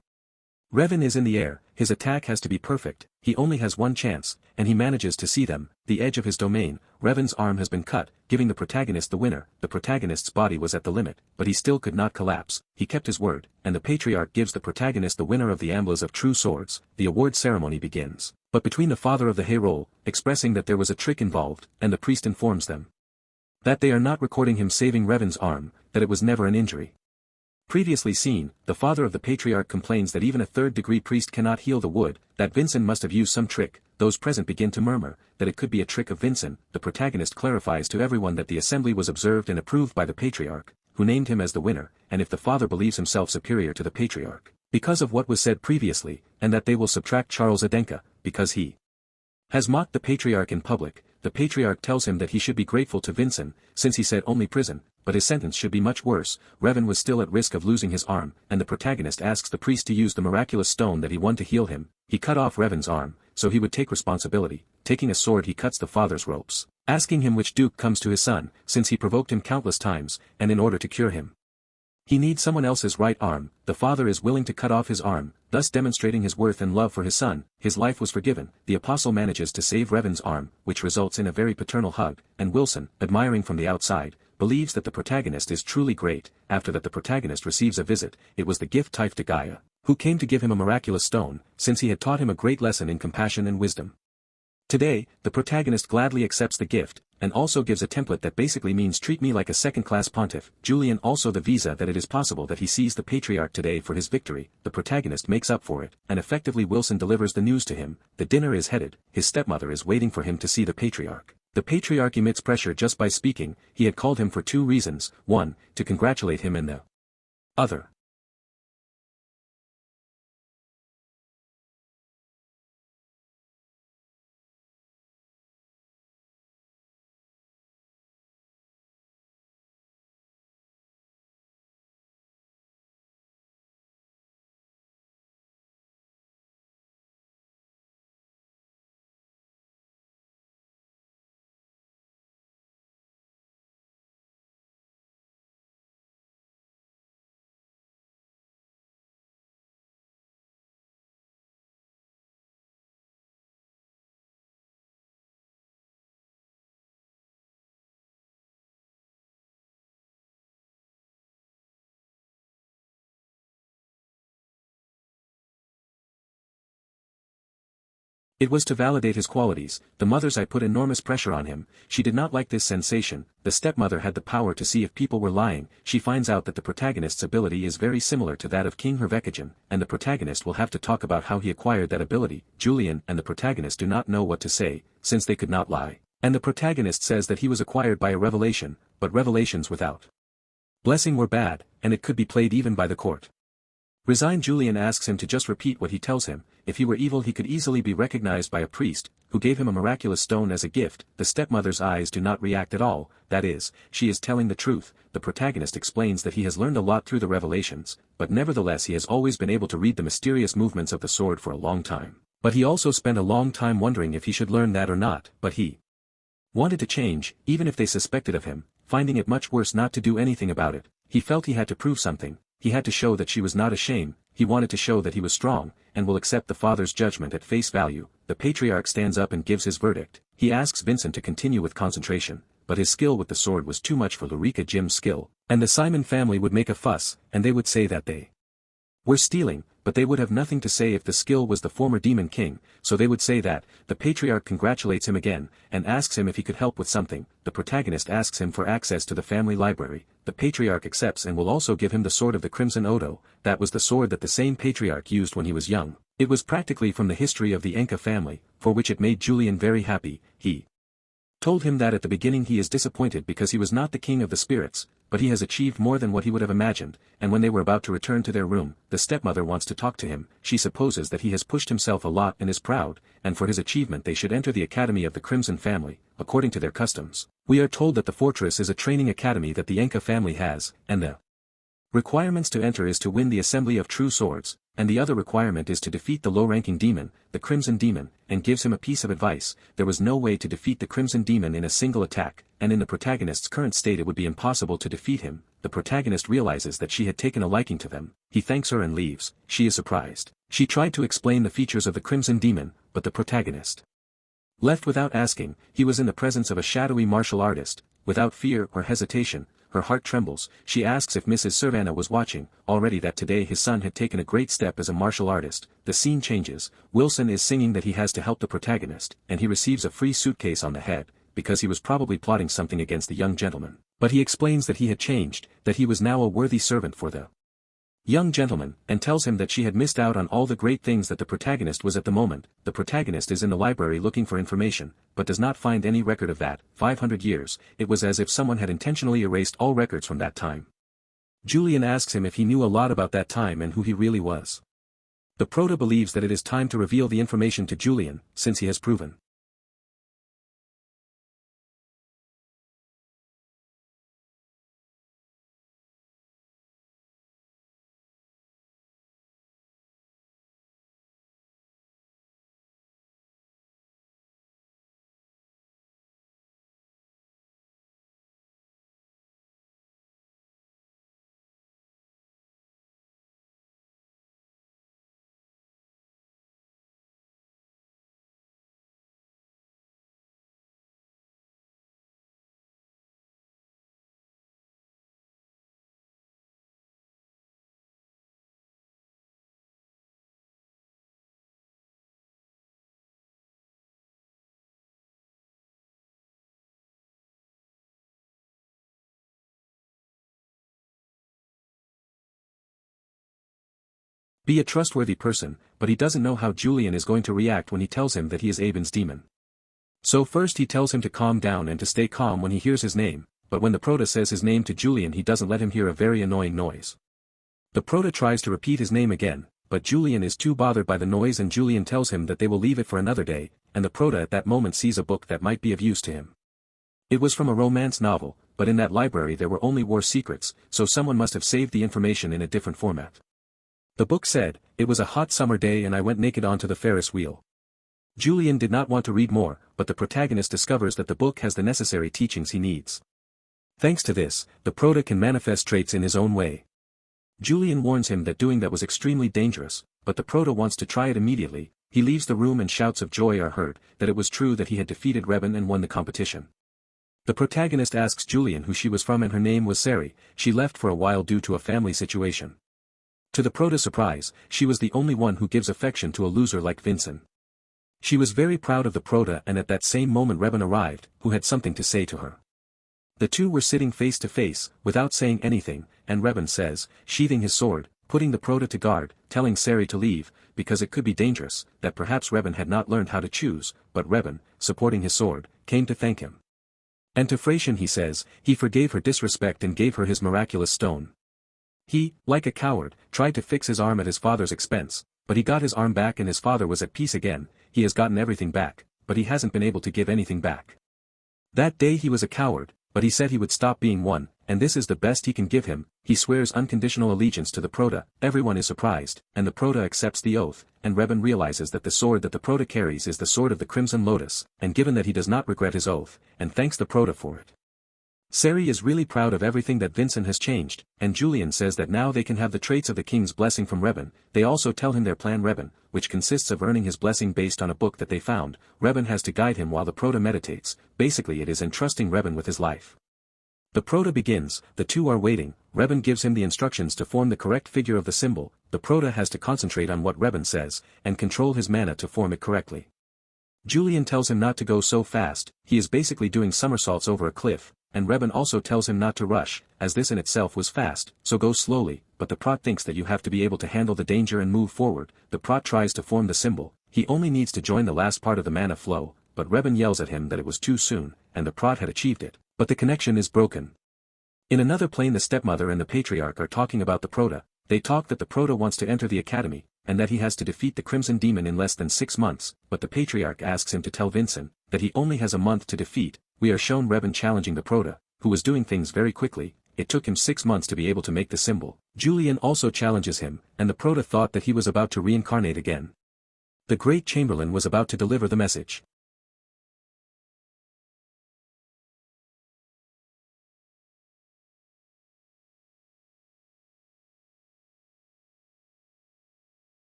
Revan is in the air, his attack has to be perfect. He only has 1 chance, and he manages to see them, the edge of his domain. Revan's arm has been cut, giving the protagonist the winner. The protagonist's body was at the limit, but he still could not collapse. He kept his word, and the patriarch gives the protagonist the winner of the Amblas of True Swords. The award ceremony begins, but between the father of the Herol, expressing that there was a trick involved, and the priest informs them that they are not recording him saving Revan's arm, that it was never an injury. Previously seen, the father of the patriarch complains that even a 3rd-degree priest cannot heal the wood, that Vincent must have used some trick. Those present begin to murmur that it could be a trick of Vincent. The protagonist clarifies to everyone that the assembly was observed and approved by the patriarch, who named him as the winner, and if the father believes himself superior to the patriarch, because of what was said previously, and that they will subtract Charles Adenka, because he has mocked the patriarch in public. The patriarch tells him that he should be grateful to Vincent, since he said only prison, but his sentence should be much worse. Revan was still at risk of losing his arm, and the protagonist asks the priest to use the miraculous stone that he won to heal him. He cut off Revan's arm, so he would take responsibility. Taking a sword he cuts the father's ropes, asking him which duke comes to his son, since he provoked him countless times, and in order to cure him, he needs someone else's right arm. The father is willing to cut off his arm, thus demonstrating his worth and love for his son. His life was forgiven. The apostle manages to save Revan's arm, which results in a very paternal hug, and Wilson, admiring from the outside, believes that the protagonist is truly great. After that the protagonist receives a visit. It was the gift Typh de Gaia, who came to give him a miraculous stone, since he had taught him a great lesson in compassion and wisdom. Today, the protagonist gladly accepts the gift, and also gives a template that basically means treat me like a second-class pontiff. Julian also the visa that it is possible that he sees the patriarch today for his victory. The protagonist makes up for it, and effectively Wilson delivers the news to him. The dinner is headed. His stepmother is waiting for him to see the patriarch. The patriarch emits pressure just by speaking. He had called him for 2 reasons. 1, to congratulate him, and the Other. It was to validate his qualities. The mother's eye put enormous pressure on him. She did not like this sensation. The stepmother had the power to see if people were lying. She finds out that the protagonist's ability is very similar to that of King Hervekijin, and the protagonist will have to talk about how he acquired that ability. Julian and the protagonist do not know what to say, since they could not lie. And the protagonist says that he was acquired by a revelation, but revelations without blessing were bad, and it could be played even by the court. Resigned, Julian asks him to just repeat what he tells him. If he were evil, he could easily be recognized by a priest, who gave him a miraculous stone as a gift. The stepmother's eyes do not react at all, that is, she is telling the truth. The protagonist explains that he has learned a lot through the revelations, but nevertheless he has always been able to read the mysterious movements of the sword for a long time. But he also spent a long time wondering if he should learn that or not, but he wanted to change, even if they suspected of him, finding it much worse not to do anything about it. He felt he had to prove something. He had to show that she was not ashamed. He wanted to show that he was strong, and will accept the father's judgment at face value. The patriarch stands up and gives his verdict. He asks Vincent to continue with concentration, but his skill with the sword was too much for Eureka Jim's skill, and the Simon family would make a fuss, and they would say that they were stealing, but they would have nothing to say if the skill was the former demon king, so they would say that. The patriarch congratulates him again, and asks him if he could help with something. The protagonist asks him for access to the family library. The patriarch accepts and will also give him the sword of the Crimson Odo. That was the sword that the same patriarch used when he was young. It was practically from the history of the Enka family, for which it made Julian very happy. He told him that at the beginning he is disappointed because he was not the king of the spirits, but he has achieved more than what he would have imagined, and when they were about to return to their room, the stepmother wants to talk to him. She supposes that he has pushed himself a lot and is proud, and for his achievement they should enter the academy of the Crimson family, according to their customs. We are told that the fortress is a training academy that the Enka family has, and the requirements to enter is to win the assembly of true swords, and the other requirement is to defeat the low-ranking demon, the Crimson Demon, and gives him a piece of advice. There was no way to defeat the Crimson Demon in a single attack, and in the protagonist's current state it would be impossible to defeat him. The protagonist realizes that she had taken a liking to them. He thanks her and leaves. She is surprised. She tried to explain the features of the Crimson Demon, but the protagonist left without asking. He was in the presence of a shadowy martial artist. Without fear or hesitation, her heart trembles. She asks if Mrs. Servana was watching. Already that today his son had taken a great step as a martial artist. The scene changes. Wilson is singing that he has to help the protagonist, and he receives a free suitcase on the head, because he was probably plotting something against the young gentleman. But he explains that he had changed, that he was now a worthy servant for the young gentleman, and tells him that she had missed out on all the great things that the protagonist was at the moment. The protagonist is in the library looking for information, but does not find any record of that. 500 years, it was as if someone had intentionally erased all records from that time. Julian asks him if he knew a lot about that time and who he really was. The prota believes that it is time to reveal the information to Julian, since he has proven be a trustworthy person, but he doesn't know how Julian is going to react when he tells him that he is Aben's demon. So first he tells him to calm down and to stay calm when he hears his name, but when the prota says his name to Julian he doesn't let him hear a very annoying noise. The Prota tries to repeat his name again, but Julian is too bothered by the noise and Julian tells him that they will leave it for another day, and the Prota at that moment sees a book that might be of use to him. It was from a romance novel, but in that library there were only war secrets, so someone must have saved the information in a different format. The book said, "It was a hot summer day and I went naked onto the Ferris wheel." Julian did not want to read more, but the protagonist discovers that the book has the necessary teachings he needs. Thanks to this, the Prota can manifest traits in his own way. Julian warns him that doing that was extremely dangerous, but the Prota wants to try it immediately. He leaves the room and shouts of joy are heard, that it was true that he had defeated Rebin and won the competition. The protagonist asks Julian who she was from and her name was Sari. She left for a while due to a family situation. To the Prota's surprise, she was the only one who gives affection to a loser like Vincent. She was very proud of the Prota and at that same moment Rebin arrived, who had something to say to her. The two were sitting face to face, without saying anything, and Rebin says, sheathing his sword, putting the Prota to guard, telling Sari to leave, because it could be dangerous, that perhaps Rebin had not learned how to choose, but Rebin, supporting his sword, came to thank him. And to Frasian he says, he forgave her disrespect and gave her his miraculous stone. He, like a coward, tried to fix his arm at his father's expense, but he got his arm back and his father was at peace again. He has gotten everything back, but he hasn't been able to give anything back. That day he was a coward, but he said he would stop being one, and this is the best he can give him. He swears unconditional allegiance to the Prota. Everyone is surprised, and the Prota accepts the oath, and Rebin realizes that the sword that the Prota carries is the sword of the Crimson Lotus, and given that he does not regret his oath, and thanks the Prota for it. Sari is really proud of everything that Vincent has changed, and Julian says that now they can have the traits of the king's blessing from Rebin. They also tell him their plan Rebin, which consists of earning his blessing based on a book that they found. Rebin has to guide him while the Prota meditates. Basically it is entrusting Rebin with his life. The Prota begins, the two are waiting. Rebin gives him the instructions to form the correct figure of the symbol. The Prota has to concentrate on what Rebin says, and control his mana to form it correctly. Julian tells him not to go so fast. He is basically doing somersaults over a cliff. And Rebin also tells him not to rush, as this in itself was fast, so go slowly, but the Prot thinks that you have to be able to handle the danger and move forward. The Prot tries to form the symbol, he only needs to join the last part of the mana flow, but Rebin yells at him that it was too soon, and the Prot had achieved it, but the connection is broken. In another plane the stepmother and the patriarch are talking about the Prota. They talk that the Prota wants to enter the academy, and that he has to defeat the Crimson Demon in less than 6 months, but the patriarch asks him to tell Vincent that he only has a month to defeat. We are shown Rebin challenging the Prota, who was doing things very quickly. It took him 6 months to be able to make the symbol. Julian also challenges him, and the Prota thought that he was about to reincarnate again. The Great Chamberlain was about to deliver the message.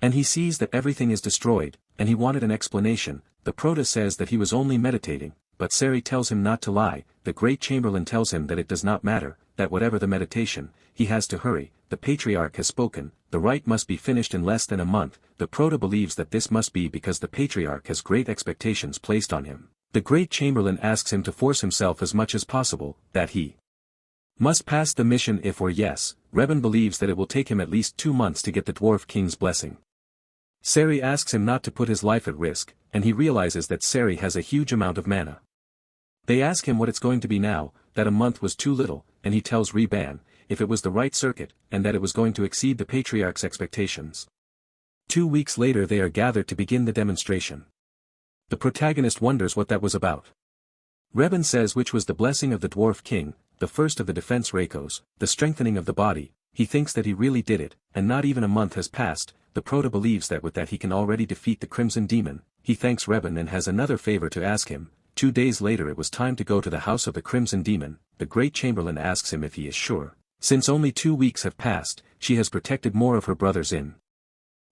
And he sees that everything is destroyed, and he wanted an explanation. The Prota says that he was only meditating, but Sari tells him not to lie. The Great Chamberlain tells him that it does not matter, that whatever the meditation, he has to hurry. The Patriarch has spoken, the rite must be finished in less than a month. The Prota believes that this must be because the Patriarch has great expectations placed on him. The Great Chamberlain asks him to force himself as much as possible, that he must pass the mission if or yes. Rebin believes that it will take him at least 2 months to get the Dwarf King's blessing. Sari asks him not to put his life at risk, and he realizes that Sari has a huge amount of mana. They ask him what it's going to be now, that a month was too little, and he tells Reban, if it was the right circuit, and that it was going to exceed the Patriarch's expectations. 2 weeks later they are gathered to begin the demonstration. The protagonist wonders what that was about. Rebin says which was the blessing of the Dwarf King, the first of the defense Reikos, the strengthening of the body. He thinks that he really did it, and not even a month has passed. The Prota believes that with that he can already defeat the Crimson Demon. He thanks Rebin and has another favor to ask him. 2 days later it was time to go to the house of the Crimson Demon. The Great Chamberlain asks him if he is sure. Since only 2 weeks have passed, she has protected more of her brothers in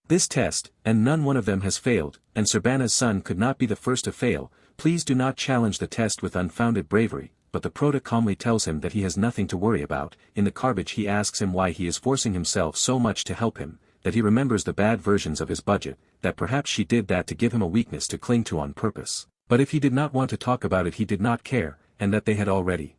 this test, and none one of them has failed, and Serbana's son could not be the first to fail, Please do not challenge the test with unfounded bravery, but the Prota calmly tells him that he has nothing to worry about. In the garbage he asks him why he is forcing himself so much to help him, that he remembers the bad versions of his budget, that perhaps she did that to give him a weakness to cling to on purpose. But if he did not want to talk about it he did not care, and that they had already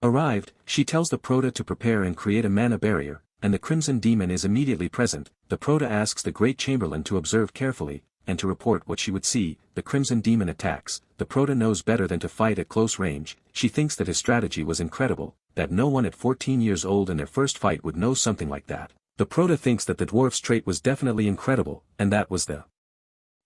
arrived. She tells the Prota to prepare and create a mana barrier, and the Crimson Demon is immediately present. The Prota asks the Great Chamberlain to observe carefully, and to report what she would see. The Crimson Demon attacks. The Prota knows better than to fight at close range. She thinks that his strategy was incredible, that no one at 14 years old in their first fight would know something like that. The Prota thinks that the dwarf's trait was definitely incredible, and that was the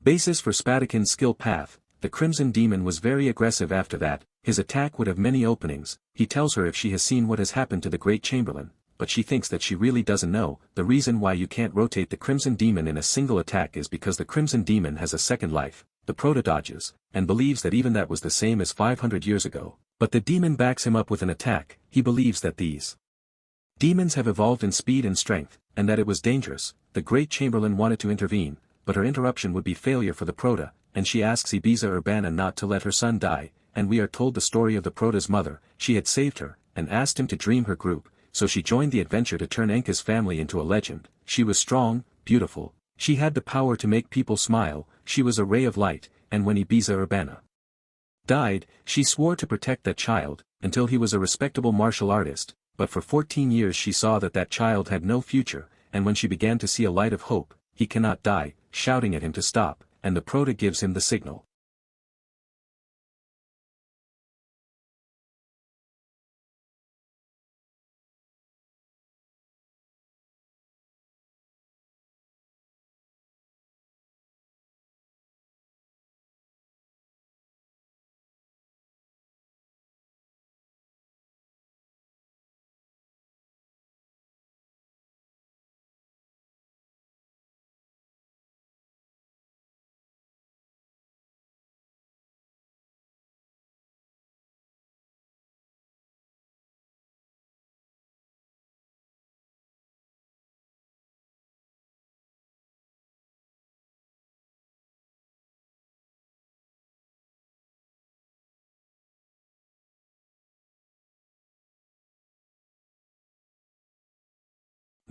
basis for Spadakin's skill path. The Crimson Demon was very aggressive after that. His attack would have many openings. He tells her if she has seen what has happened to the Great Chamberlain, but she thinks that she really doesn't know. The reason why you can't rotate the Crimson Demon in a single attack is because the Crimson Demon has a second life. The Prota dodges, and believes that even that was the same as 500 years ago. But the demon backs him up with an attack. He believes that these demons have evolved in speed and strength, and that it was dangerous. The Great Chamberlain wanted to intervene, but her interruption would be failure for the Prota, and she asks Ibiza Urbana not to let her son die, and we are told the story of the Prota's mother. She had saved her, and asked him to dream her group, so she joined the adventure to turn Enka's family into a legend. She was strong, beautiful, she had the power to make people smile, she was a ray of light, and when Ibiza Urbana died, she swore to protect that child, until he was a respectable martial artist, but for 14 years she saw that that child had no future, and when she began to see a light of hope, he cannot die, shouting at him to stop, and the Prota gives him the signal.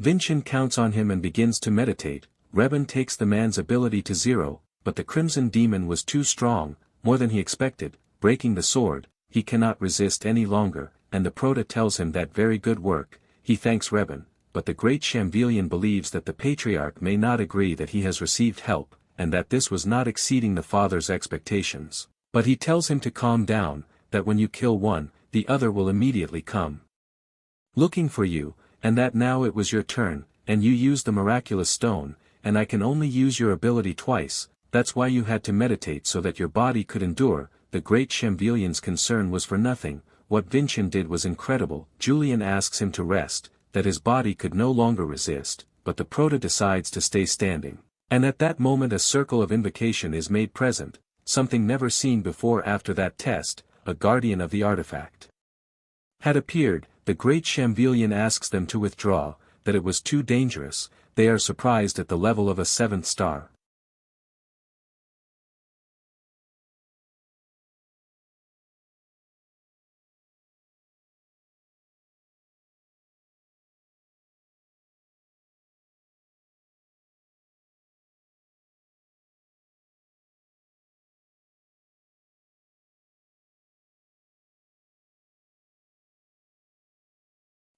Vincent counts on him and begins to meditate. Revan takes the man's ability to zero, but the Crimson Demon was too strong, more than he expected. Breaking the sword, he cannot resist any longer, and the Prota tells him that very good work. He thanks Revan, but the Great Shambhelian believes that the Patriarch may not agree that he has received help, and that this was not exceeding the father's expectations. But he tells him to calm down, that when you kill one, the other will immediately come looking for you, and that now it was your turn, and you used the miraculous stone, and I can only use your ability twice. That's why you had to meditate so that your body could endure. The Great Shambhelian's concern was for nothing. What Vincent did was incredible. Julian asks him to rest, that his body could no longer resist, but the Prota decides to stay standing. And at that moment a circle of invocation is made present, something never seen before. After that test, a guardian of the artifact had appeared. The Great Shambhelian asks them to withdraw, that it was too dangerous. They are surprised at the level of a 7th star.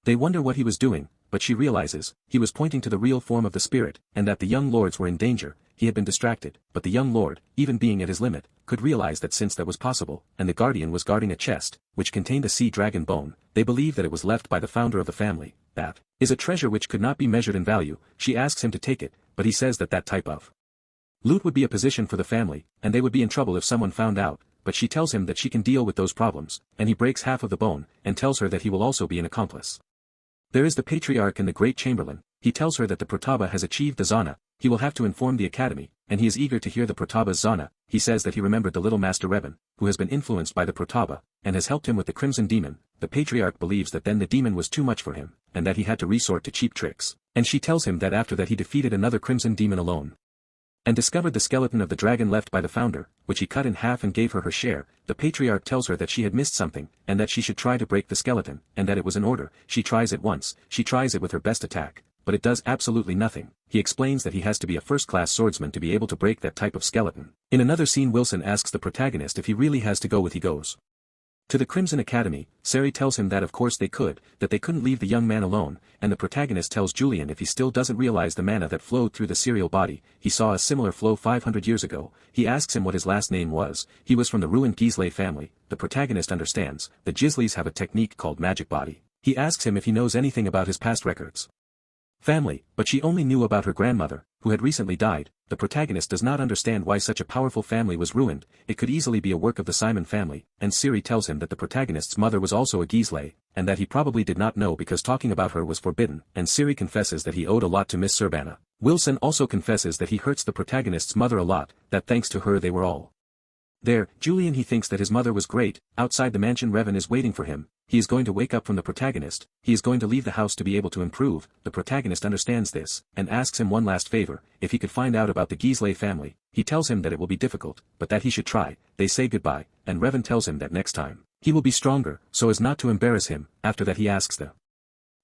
They wonder what he was doing, but she realizes, he was pointing to the real form of the spirit, and that the young lords were in danger. He had been distracted, but the young lord, even being at his limit, could realize that since that was possible, and the guardian was guarding a chest, which contained a sea dragon bone, they believe that it was left by the founder of the family. That is a treasure which could not be measured in value. She asks him to take it, but he says that that type of loot would be a position for the family, and they would be in trouble if someone found out, but she tells him that she can deal with those problems, and he breaks half of the bone, and tells her that he will also be an accomplice. There is the Patriarch and the Great Chamberlain. He tells her that the Protaba has achieved the Zana. He will have to inform the Academy, and he is eager to hear the Protaba's Zana. He says that he remembered the little Master Revan, who has been influenced by the Protaba, and has helped him with the Crimson Demon. The Patriarch believes that then the demon was too much for him, and that he had to resort to cheap tricks. And she tells him that after that he defeated another Crimson Demon alone. and discovered the skeleton of the dragon left by the founder, which he cut in half and gave her her share. The patriarch tells her that she had missed something, and that she should try to break the skeleton, and that it was an order. She tries it once, she tries it with her best attack, but it does absolutely nothing. He explains that he has to be a first-class swordsman to be able to break that type of skeleton. In another scene, Wilson asks the protagonist if he really has to go with. He goes to the Crimson Academy. Sari tells him that of course they could, that they couldn't leave the young man alone, and the protagonist tells Julian if he still doesn't realize the mana that flowed through the serial body, he saw a similar flow 500 years ago. He asks him what his last name was. He was from the ruined Gisle family. The protagonist understands. The Gisles have a technique called magic body. He asks him if he knows anything about his past records. Family, but she only knew about her grandmother, who had recently died. The protagonist does not understand why such a powerful family was ruined. It could easily be a work of the Simon family, and Siri tells him that the protagonist's mother was also a Gisle, and that he probably did not know because talking about her was forbidden, and Siri confesses that he owed a lot to Miss Surbana. Wilson also confesses that he hurts the protagonist's mother a lot, that thanks to her they were all there. Julian, he thinks that his mother was great. Outside the mansion, Revan is waiting for him. He is going to wake up from the protagonist. He is going to leave the house to be able to improve. The protagonist understands this, and asks him one last favor, if he could find out about the Gisle family. He tells him that it will be difficult, but that he should try. They say goodbye, and Revan tells him that next time, he will be stronger, so as not to embarrass him. After that he asks the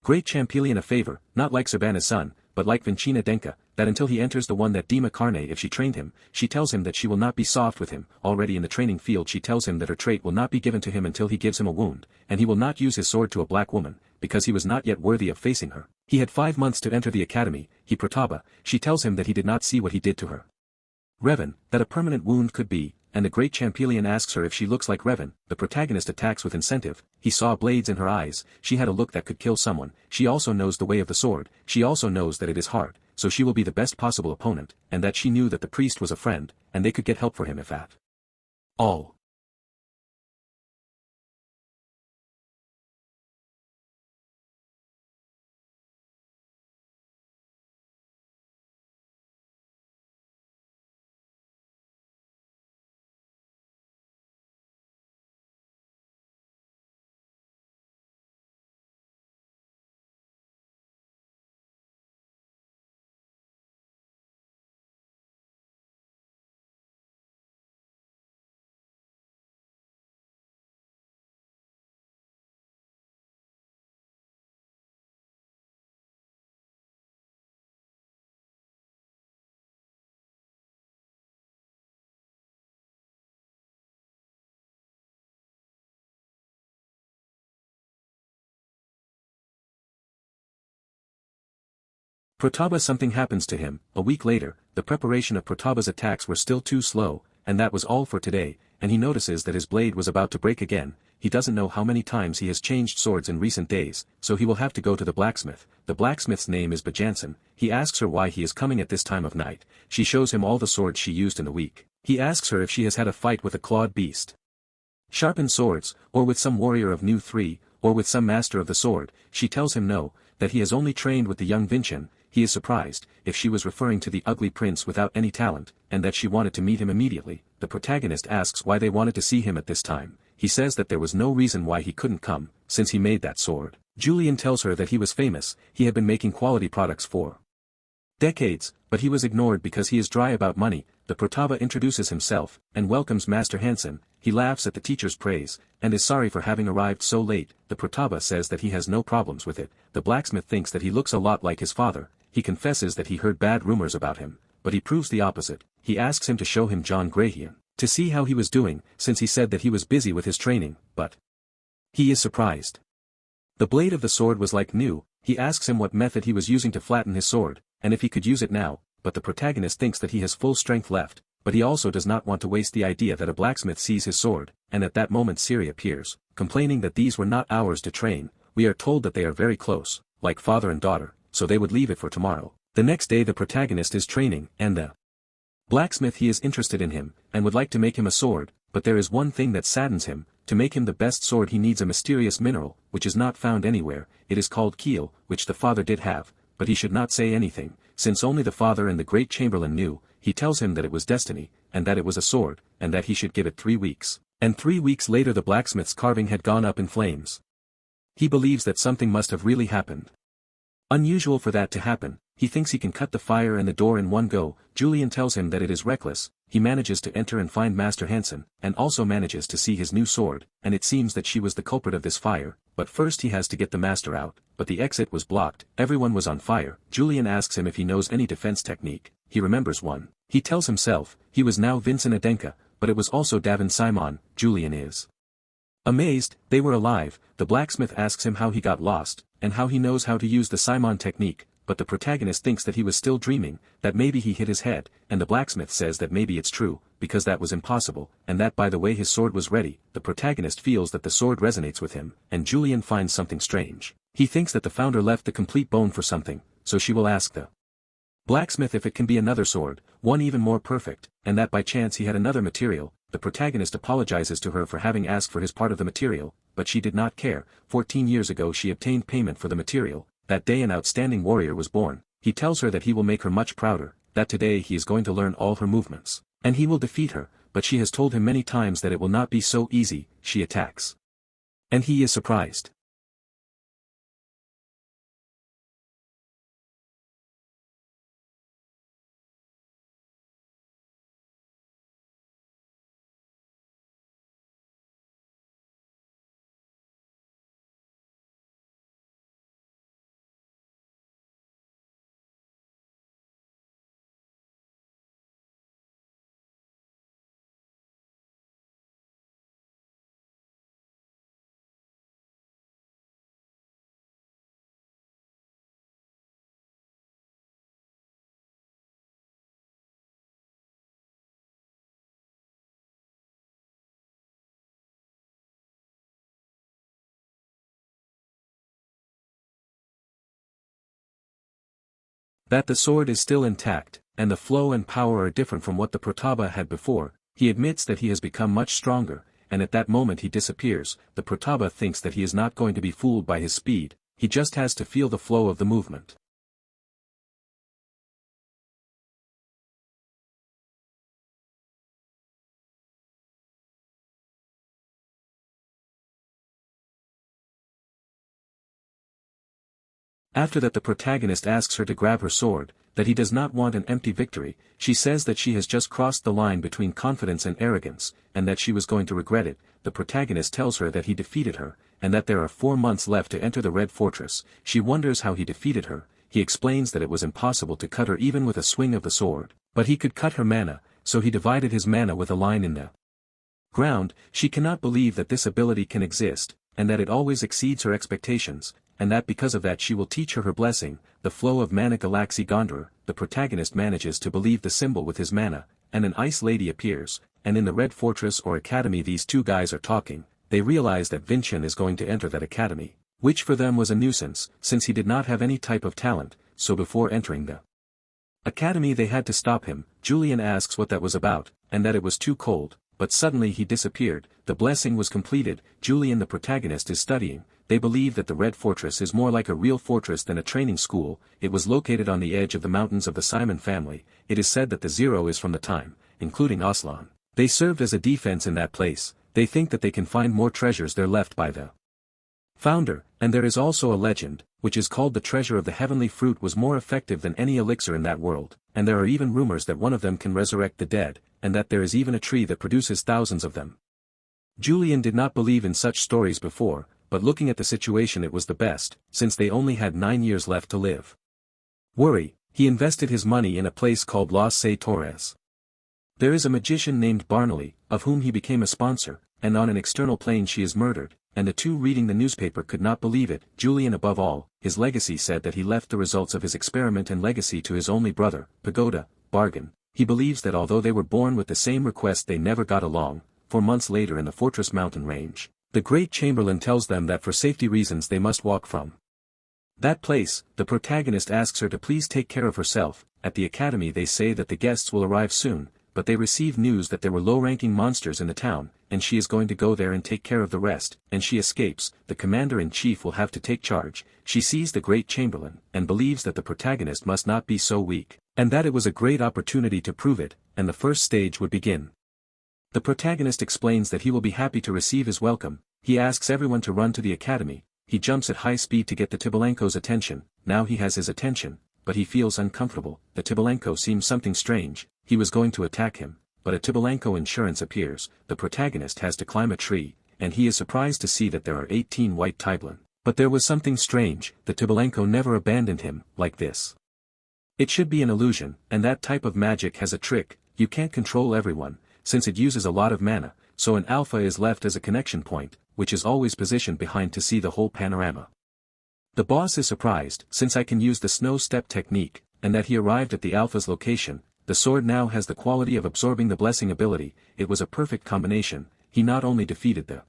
great Champelion a favor, not like Surbana's son, but like Vincina Denka, that until he enters the one that Dima Carne, if she trained him, she tells him that she will not be soft with him. Already in the training field she tells him that her trait will not be given to him until he gives him a wound, and he will not use his sword to a black woman, because he was not yet worthy of facing her. He had 5 months to enter the academy. He Prataba, she tells him that he did not see what he did to her. Revan, that a permanent wound could be, and the great Champelion asks her if she looks like Revan. The protagonist attacks with incentive. He saw blades in her eyes. She had a look that could kill someone. She also knows the way of the sword. She also knows that it is hard, so she will be the best possible opponent, and that she knew that the priest was a friend, and they could get help for him if at all. Prataba, something happens to him. A week later, the preparation of Prataba's attacks were still too slow, and that was all for today, and he notices that his blade was about to break again. He doesn't know how many times he has changed swords in recent days, so he will have to go to the blacksmith. The blacksmith's name is Bajanson. He asks her why he is coming at this time of night. She shows him all the swords she used in the week. He asks her if she has had a fight with a clawed beast, sharpened swords, or with some warrior of New 3, or with some master of the sword. She tells him no, that he has only trained with the young Vincian. He is surprised, if she was referring to the ugly prince without any talent, and that she wanted to meet him immediately. The protagonist asks why they wanted to see him at this time. He says that there was no reason why he couldn't come, since he made that sword. Julian tells her that he was famous. He had been making quality products for decades, but he was ignored because he is dry about money. The Prataba introduces himself, and welcomes Master Hansen. He laughs at the teacher's praise, and is sorry for having arrived so late. The Prataba says that he has no problems with it. The blacksmith thinks that he looks a lot like his father. He confesses that he heard bad rumors about him, but he proves the opposite. He asks him to show him John Grahian, to see how he was doing, since he said that he was busy with his training, but he is surprised. The blade of the sword was like new. He asks him what method he was using to flatten his sword, and if he could use it now, but the protagonist thinks that he has full strength left, but he also does not want to waste the idea that a blacksmith sees his sword, and at that moment Siri appears, complaining that these were not hours to train. We are told that they are very close, like father and daughter, so they would leave it for tomorrow. The next day the protagonist is training, and the blacksmith, he is interested in him, and would like to make him a sword, but there is one thing that saddens him. To make him the best sword he needs a mysterious mineral, which is not found anywhere. It is called Keel, which the father did have, but he should not say anything, since only the father and the great chamberlain knew. He tells him that it was destiny, and that it was a sword, and that he should give it 3 weeks. And 3 weeks later the blacksmith's carving had gone up in flames. He believes that something must have really happened. Unusual for that to happen. he thinks he can cut the fire and the door in one go. Julian tells him that it is reckless. He manages to enter and find Master Hansen, and also manages to see his new sword, and it seems that she was the culprit of this fire, but first he has to get the master out, but the exit was blocked, everyone was on fire. Julian asks him if he knows any defense technique. He remembers one. He tells himself, he was now Vincent Adenka, but it was also Davin Simon. Julian is amazed. They were alive. The blacksmith asks him how he got lost, and how he knows how to use the Simon technique, but the protagonist thinks that he was still dreaming, that maybe he hit his head, and the blacksmith says that maybe it's true, because that was impossible, and that by the way his sword was ready. The protagonist feels that the sword resonates with him, and Julian finds something strange. He thinks that the founder left the complete bone for something, so she will ask the blacksmith if it can be another sword, one even more perfect, and that by chance he had another material. The protagonist apologizes to her for having asked for his part of the material, but she did not care. 14 years ago she obtained payment for the material. That day an outstanding warrior was born. He tells her that he will make her much prouder, that today he is going to learn all her movements, and he will defeat her, but she has told him many times that it will not be so easy. She attacks, and he is surprised. That the sword is still intact, and the flow and power are different from what the Prataba had before. He admits that he has become much stronger, and at that moment he disappears. The Prataba thinks that he is not going to be fooled by his speed, he just has to feel the flow of the movement. After that the protagonist asks her to grab her sword, that he does not want an empty victory. She says that she has just crossed the line between confidence and arrogance, and that she was going to regret it. The protagonist tells her that he defeated her, and that there are 4 months left to enter the Red Fortress. She wonders how he defeated her. He explains that it was impossible to cut her even with a swing of the sword, but he could cut her mana, so he divided his mana with a line in the ground. She cannot believe that this ability can exist, and that it always exceeds her expectations, and that because of that she will teach her blessing, the flow of mana Galaxy Gondor. The protagonist manages to believe the symbol with his mana, and an ice lady appears, and in the Red Fortress or Academy these two guys are talking. They realize that Vincent is going to enter that academy, which for them was a nuisance, since he did not have any type of talent, so before entering the academy they had to stop him. Julian asks what that was about, and that it was too cold, but suddenly he disappeared. The blessing was completed. Julian the protagonist is studying. They believe that the Red Fortress is more like a real fortress than a training school. It was located on the edge of the mountains of the Simon family. It is said that the zero is from the time, including Aslan. They served as a defense in that place. They think that they can find more treasures there left by the founder, and there is also a legend, which is called the treasure of the heavenly fruit was more effective than any elixir in that world, and there are even rumors that one of them can resurrect the dead, and that there is even a tree that produces thousands of them. Julian did not believe in such stories before, but looking at the situation it was the best, since they only had 9 years left to live. Worry, he invested his money in a place called Los Se Torres. There is a magician named Barnaby, of whom he became a sponsor, and on an external plane she is murdered, and the two reading the newspaper could not believe it. Julian above all, his legacy said that he left the results of his experiment and legacy to his only brother, Pagoda, Bargain. He believes that although they were born with the same request they never got along. 4 months later in the Fortress mountain range, the Great Chamberlain tells them that for safety reasons they must walk from that place. The protagonist asks her to please take care of herself. At the academy they say that the guests will arrive soon, but they receive news that there were low-ranking monsters in the town, and she is going to go there and take care of the rest, and she escapes. The commander-in-chief will have to take charge. She sees the Great Chamberlain, and believes that the protagonist must not be so weak, and that it was a great opportunity to prove it, and the first stage would begin. The protagonist explains that he will be happy to receive his welcome. He asks everyone to run to the academy. He jumps at high speed to get the Tibelenko's attention. Now he has his attention, but he feels uncomfortable. The Tibelenko seems something strange. He was going to attack him, but a Tibelenko insurance appears. The protagonist has to climb a tree, and he is surprised to see that there are 18 white Tibelen. But there was something strange. The Tibelenko never abandoned him, like this. It should be an illusion, and that type of magic has a trick. You can't control everyone, since it uses a lot of mana, so an alpha is left as a connection point, which is always positioned behind to see the whole panorama. The boss is surprised, since I can use the snow step technique, and that he arrived at the alpha's location. The sword now has the quality of absorbing the blessing ability. It was a perfect combination. He not only defeated the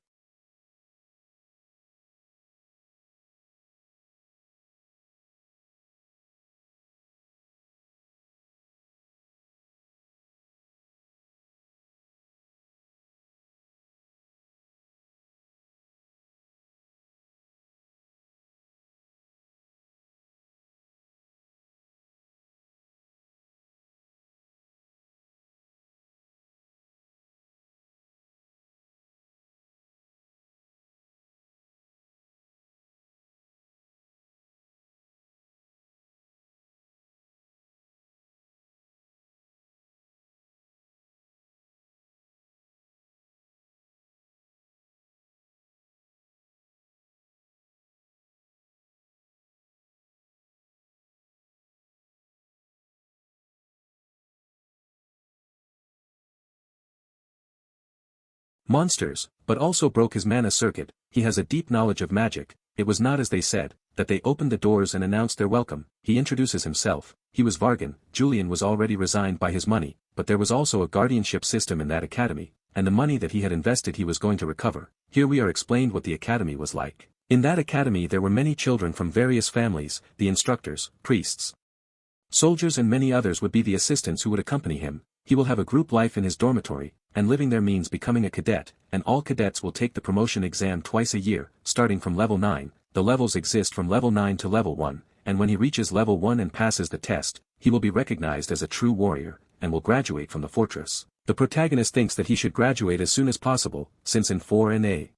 monsters, but also broke his mana circuit. He has a deep knowledge of magic. It was not as they said, that they opened the doors and announced their welcome. He introduces himself. He was Vargan. Julian was already resigned by his money, but there was also a guardianship system in that academy, and the money that he had invested he was going to recover. Here we are explained what the academy was like. In that academy there were many children from various families, the instructors, priests, soldiers and many others would be the assistants who would accompany him. He will have a group life in his dormitory, and living there means becoming a cadet, and all cadets will take the promotion exam twice a year, starting from level 9. The levels exist from level 9 to level 1, and when he reaches level 1 and passes the test, he will be recognized as a true warrior, and will graduate from the fortress. The protagonist thinks that he should graduate as soon as possible, since in 4 and a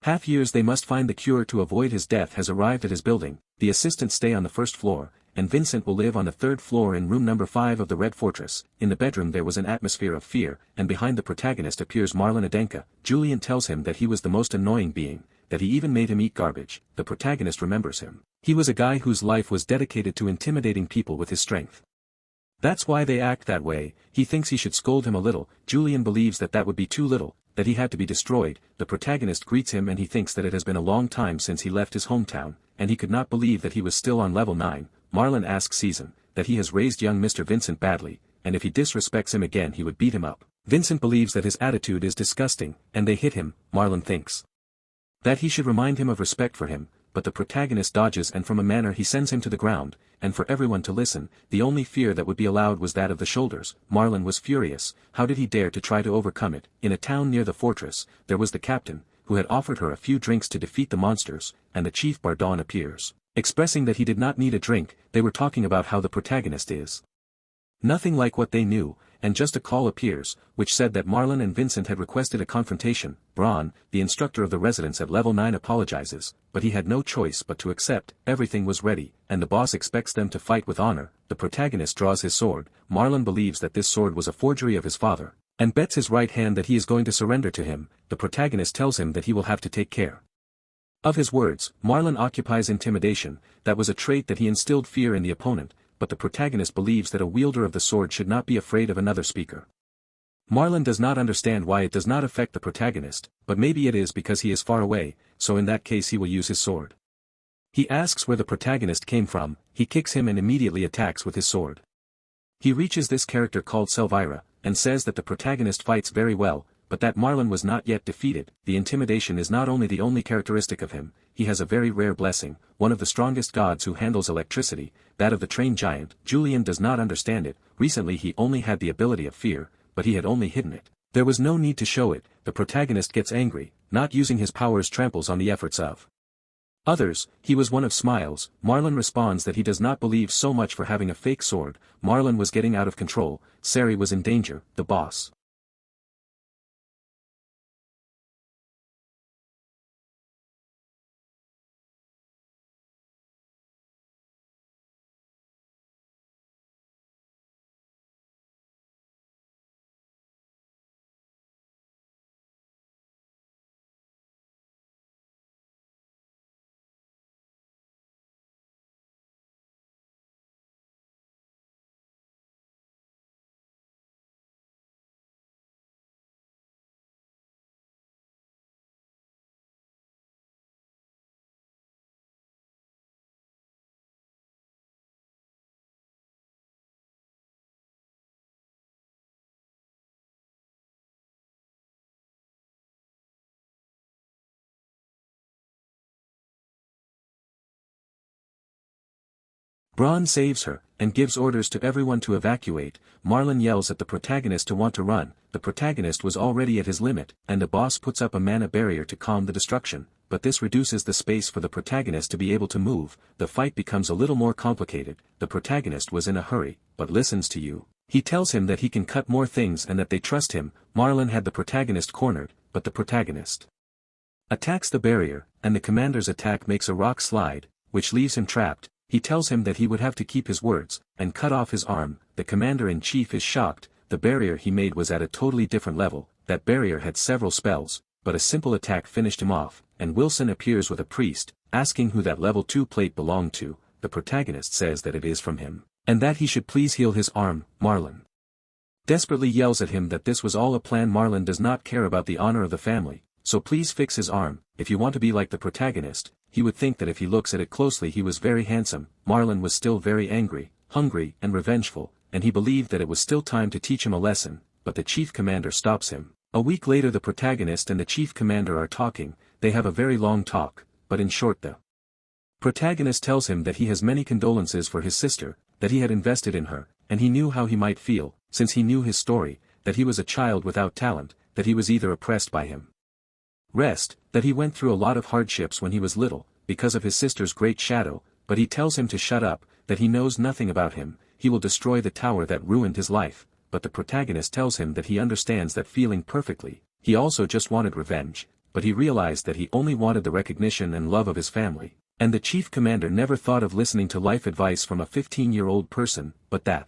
half years they must find the cure to avoid his death has arrived at his building. The assistants stay on the first floor, and Vincent will live on the third floor in room number 5 of the Red Fortress. In the bedroom there was an atmosphere of fear, and behind the protagonist appears Marlon Adenka. Julian tells him that he was the most annoying being, that he even made him eat garbage. The protagonist remembers him. He was a guy whose life was dedicated to intimidating people with his strength. That's why they act that way. He thinks he should scold him a little. Julian believes that that would be too little, that he had to be destroyed. The protagonist greets him and he thinks that it has been a long time since he left his hometown, and he could not believe that he was still on level 9. Marlon asks Season that he has raised young Mr. Vincent badly, and if he disrespects him again he would beat him up. Vincent believes that his attitude is disgusting, and they hit him. Marlon thinks that he should remind him of respect for him, but the protagonist dodges and from a manner he sends him to the ground, and for everyone to listen. The only fear that would be allowed was that of the shoulders. Marlon was furious. How did he dare to try to overcome it? In a town near the fortress, there was the captain, who had offered her a few drinks to defeat the monsters, and the chief Bardon appears, expressing that he did not need a drink. They were talking about how the protagonist is nothing like what they knew, and just a call appears, which said that Marlon and Vincent had requested a confrontation. Braun, the instructor of the residents at level 9 apologizes, but he had no choice but to accept. Everything was ready, and the boss expects them to fight with honor. The protagonist draws his sword. Marlon believes that this sword was a forgery of his father, and bets his right hand that he is going to surrender to him. The protagonist tells him that he will have to take care of his words. Marlon occupies intimidation. That was a trait that he instilled fear in the opponent, but the protagonist believes that a wielder of the sword should not be afraid of another speaker. Marlon does not understand why it does not affect the protagonist, but maybe it is because he is far away, so in that case he will use his sword. He asks where the protagonist came from. He kicks him and immediately attacks with his sword. He reaches this character called Selvira, and says that the protagonist fights very well, but that Marlon was not yet defeated. The intimidation is not only the only characteristic of him, he has a very rare blessing, one of the strongest gods who handles electricity, that of the train giant. Julian does not understand it. Recently he only had the ability of fear, but he had only hidden it. There was no need to show it. The protagonist gets angry. Not using his powers tramples on the efforts of others. He was one of Smiles. Marlon responds that he does not believe so much for having a fake sword. Marlon was getting out of control. Sari was in danger. The boss Braun saves her, and gives orders to everyone to evacuate. Marlon yells at the protagonist to want to run. The protagonist was already at his limit, and the boss puts up a mana barrier to calm the destruction, but this reduces the space for the protagonist to be able to move. The fight becomes a little more complicated. The protagonist was in a hurry, but listens to you. He tells him that he can cut more things and that they trust him. Marlon had the protagonist cornered, but the protagonist attacks the barrier, and the commander's attack makes a rock slide, which leaves him trapped. He tells him that he would have to keep his words, and cut off his arm. The commander-in-chief is shocked. The barrier he made was at a totally different level. That barrier had several spells, but a simple attack finished him off, and Wilson appears with a priest, asking who that level 2 plate belonged to. The protagonist says that it is from him, and that he should please heal his arm. Marlon desperately yells at him that this was all a plan. Marlon does not care about the honor of the family, so please fix his arm. If you want to be like the protagonist, he would think that if he looks at it closely he was very handsome. Marlon was still very angry, hungry and revengeful, and he believed that it was still time to teach him a lesson, but the chief commander stops him. A week later the protagonist and the chief commander are talking. They have a very long talk, but in short the protagonist tells him that he has many condolences for his sister, that he had invested in her, and he knew how he might feel, since he knew his story, that he was a child without talent, that he was either oppressed by him, that he went through a lot of hardships when he was little, because of his sister's great shadow, but he tells him to shut up, that he knows nothing about him. He will destroy the tower that ruined his life, but the protagonist tells him that he understands that feeling perfectly. He also just wanted revenge, but he realized that he only wanted the recognition and love of his family, and the chief commander never thought of listening to life advice from a 15-year-old person, but that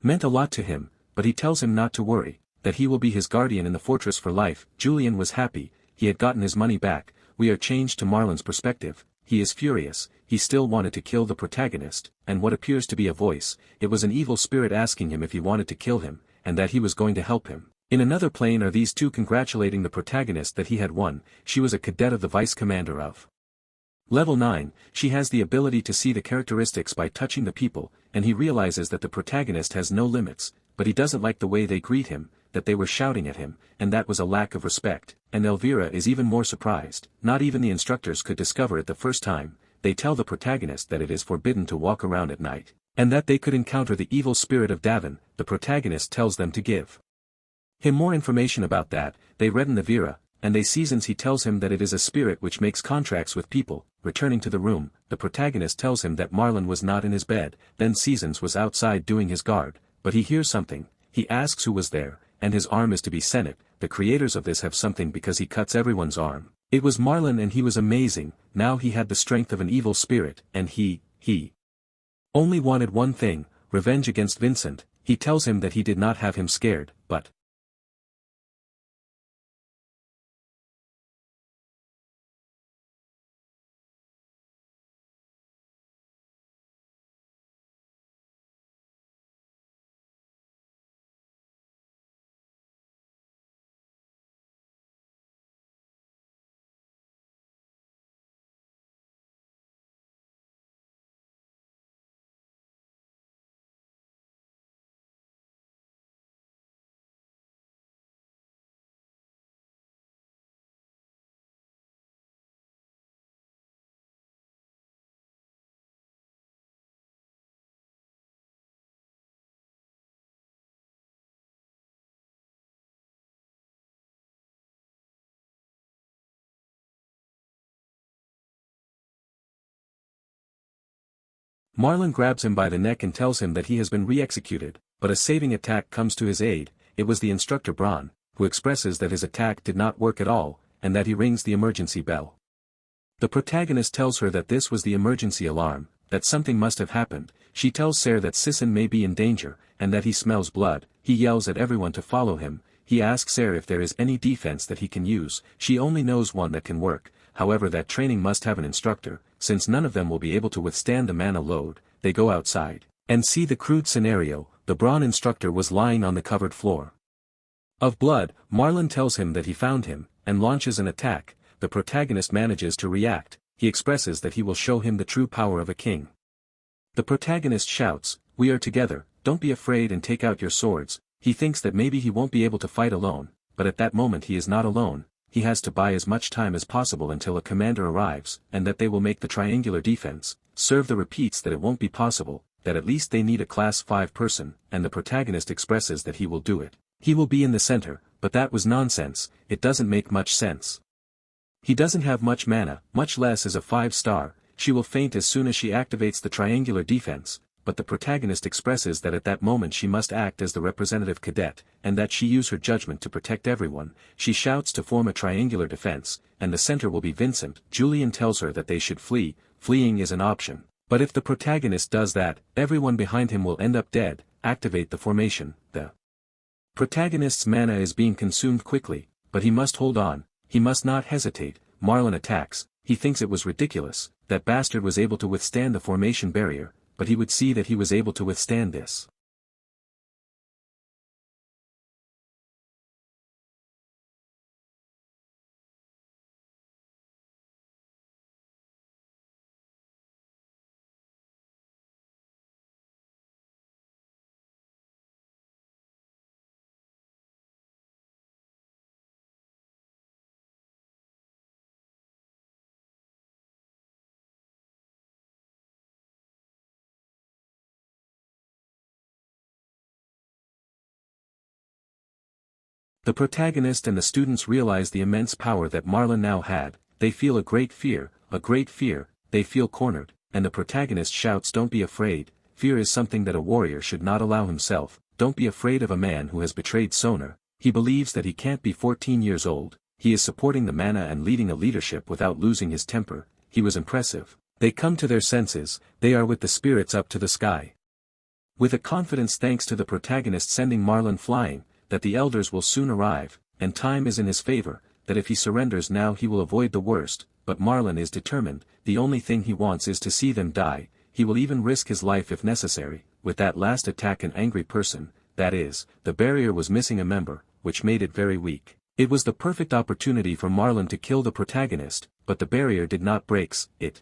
meant a lot to him. But he tells him not to worry, that he will be his guardian in the fortress for life. Julian was happy, he had gotten his money back. We are changed to Marlon's perspective. He is furious, he still wanted to kill the protagonist, and what appears to be a voice, it was an evil spirit asking him if he wanted to kill him, and that he was going to help him. In another plane are these two congratulating the protagonist that he had won. She was a cadet of the vice commander of Level 9, she has the ability to see the characteristics by touching the people, and he realizes that the protagonist has no limits, but he doesn't like the way they greet him, that they were shouting at him, and that was a lack of respect. And Elvira is even more surprised. Not even the instructors could discover it the first time. They tell the protagonist that it is forbidden to walk around at night, and that they could encounter the evil spirit of Davin. The protagonist tells them to give him more information about that. They redden the Vera, and they seasons. He tells him that it is a spirit which makes contracts with people. Returning to the room, the protagonist tells him that Marlon was not in his bed. Then Seasons was outside doing his guard, but he hears something. He asks who was there, and his arm is to be Senate. The creators of this have something because he cuts everyone's arm. It was Marlon and he was amazing. Now he had the strength of an evil spirit, and he only wanted one thing, revenge against Vincent. He tells him that he did not have him scared, but Marlon grabs him by the neck and tells him that he has been re-executed, but a saving attack comes to his aid. It was the instructor Braun, who expresses that his attack did not work at all, and that he rings the emergency bell. The protagonist tells her that this was the emergency alarm, that something must have happened. She tells Sarah that Sisson may be in danger, and that he smells blood. He yells at everyone to follow him. He asks Sarah if there is any defense that he can use. She only knows one that can work, however that training must have an instructor. Since none of them will be able to withstand the mana load, they go outside and see the crude scenario. The Braun instructor was lying on the covered floor of blood. Marlon tells him that he found him, and launches an attack. The protagonist manages to react. He expresses that he will show him the true power of a king. The protagonist shouts, "We are together, don't be afraid and take out your swords." He thinks that maybe he won't be able to fight alone, but at that moment he is not alone. He has to buy as much time as possible until a commander arrives, and that they will make the triangular defense. serve repeats that it won't be possible, that at least they need a class 5 person, and the protagonist expresses that he will do it. He will be in the center, but that was nonsense, it doesn't make much sense. He doesn't have much mana, much less as a 5-star, she will faint as soon as she activates the triangular defense, but the protagonist expresses that at that moment she must act as the representative cadet, and that she use her judgment to protect everyone. She shouts to form a triangular defense, and the center will be Vincent. Julian tells her that they should flee, fleeing is an option. But if the protagonist does that, everyone behind him will end up dead. Activate the formation. The protagonist's mana is being consumed quickly, but he must hold on, he must not hesitate. Marlon attacks, he thinks it was ridiculous, that bastard was able to withstand the formation barrier, but he would see that he was able to withstand this. The protagonist and the students realize the immense power that Marlon now had, they feel a great fear, they feel cornered, and the protagonist shouts, "Don't be afraid, fear is something that a warrior should not allow himself, don't be afraid of a man who has betrayed Sonar." He believes that he can't be 14 years old, he is supporting the mana and leading a leadership without losing his temper. He was impressive. They come to their senses, they are with the spirits up to the sky. With a confidence thanks to the protagonist sending Marlon flying, that the elders will soon arrive, and time is in his favor, that if he surrenders now he will avoid the worst, but Marlon is determined, the only thing he wants is to see them die, he will even risk his life if necessary. With that last attack an angry person, that is, the barrier was missing a member, which made it very weak. It was the perfect opportunity for Marlon to kill the protagonist, but the barrier did not break. It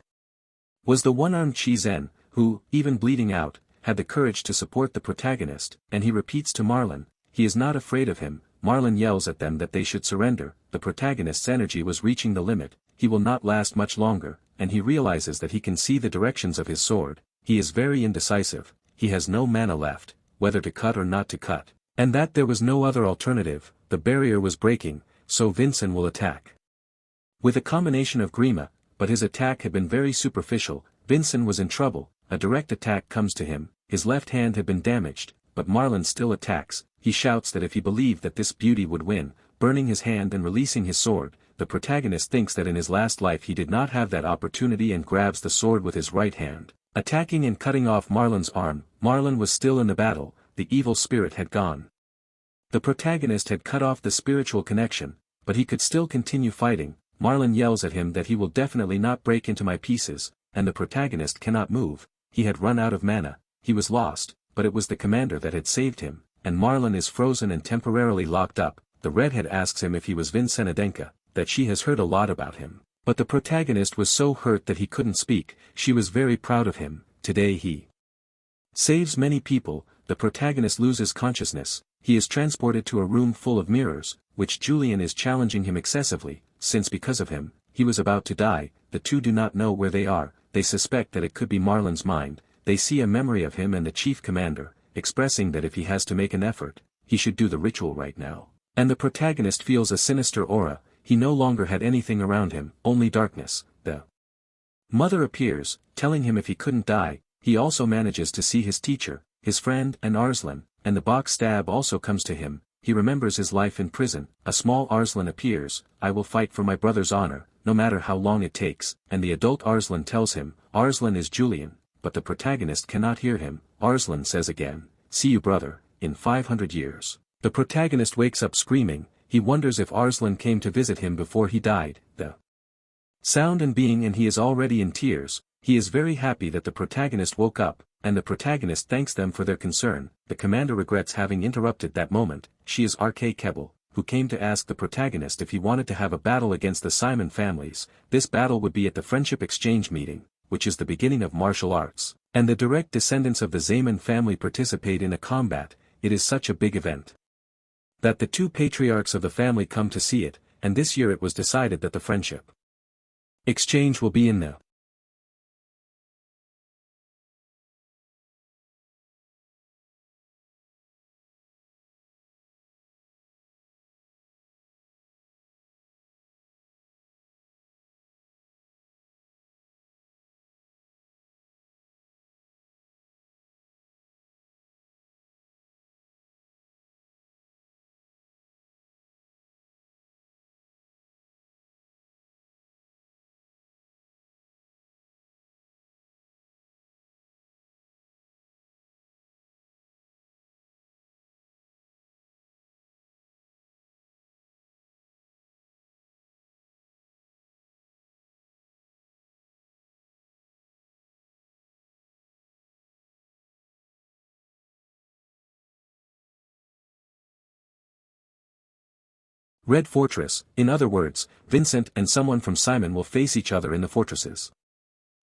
was the one-armed Shizen, who, even bleeding out, had the courage to support the protagonist, and he repeats to Marlon, he is not afraid of him. Marlon yells at them that they should surrender, the protagonist's energy was reaching the limit, he will not last much longer, and he realizes that he can see the directions of his sword, he is very indecisive, he has no mana left, whether to cut or not to cut, and that there was no other alternative, the barrier was breaking, so Vincent will attack. With a combination of Grima, but his attack had been very superficial, Vincent was in trouble, a direct attack comes to him, his left hand had been damaged, but Marlon still attacks. He shouts that if he believed that this beauty would win, burning his hand and releasing his sword, the protagonist thinks that in his last life he did not have that opportunity and grabs the sword with his right hand, attacking and cutting off Marlon's arm. Marlon was still in the battle, the evil spirit had gone. The protagonist had cut off the spiritual connection, but he could still continue fighting. Marlon yells at him that he will definitely not break into my pieces, and the protagonist cannot move, he had run out of mana, he was lost, but it was the commander that had saved him. And Marlon is frozen and temporarily locked up. The redhead asks him if he was Vincent Adenka, that she has heard a lot about him. But the protagonist was so hurt that he couldn't speak, she was very proud of him. Today he saves many people. The protagonist loses consciousness, he is transported to a room full of mirrors, which Julian is challenging him excessively, since because of him, he was about to die. The two do not know where they are, they suspect that it could be Marlon's mind, they see a memory of him and the chief commander, expressing that if he has to make an effort, he should do the ritual right now. And the protagonist feels a sinister aura, he no longer had anything around him, only darkness. The mother appears, telling him if he couldn't die, he also manages to see his teacher, his friend and Arslan, and the box stab also comes to him, he remembers his life in prison. A small Arslan appears, I will fight for my brother's honor, no matter how long it takes, and the adult Arslan tells him, Arslan is Julian, but the protagonist cannot hear him. Arslan says again, see you brother, in 500 years. The protagonist wakes up screaming, he wonders if Arslan came to visit him before he died. The sound and being and he is already in tears, he is very happy that the protagonist woke up, and the protagonist thanks them for their concern. The commander regrets having interrupted that moment, she is R.K. Kebble, who came to ask the protagonist if he wanted to have a battle against the Simon families. This battle would be at the Friendship Exchange meeting, which is the beginning of martial arts, and the direct descendants of the Zaman family participate in a combat. It is such a big event that the two patriarchs of the family come to see it, and this year it was decided that the Friendship Exchange will be in the Red Fortress, in other words, Vincent and someone from Simon will face each other in the fortresses.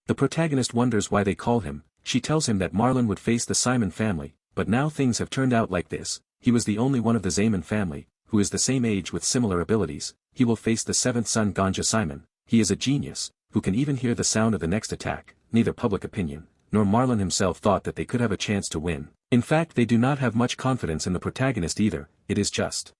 The protagonist wonders why they call him. She tells him that Marlon would face the Simon family, but now things have turned out like this. He was the only one of the Zaman family, who is the same age with similar abilities. He will face the seventh son Ganja Simon. He is a genius, who can even hear the sound of the next attack. Neither public opinion, nor Marlon himself thought that they could have a chance to win. In fact, they do not have much confidence in the protagonist either. It is just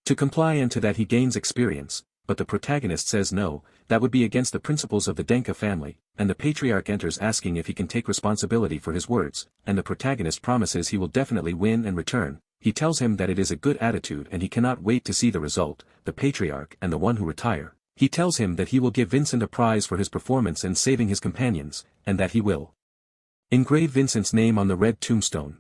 to comply, and to that he gains experience, but the protagonist says no, that would be against the principles of the Denka family, and the patriarch enters asking if he can take responsibility for his words, and the protagonist promises he will definitely win and return. He tells him that it is a good attitude and he cannot wait to see the result. The patriarch and the one who retire. He tells him that he will give Vincent a prize for his performance in saving his companions, and that he will engrave Vincent's name on the red tombstone.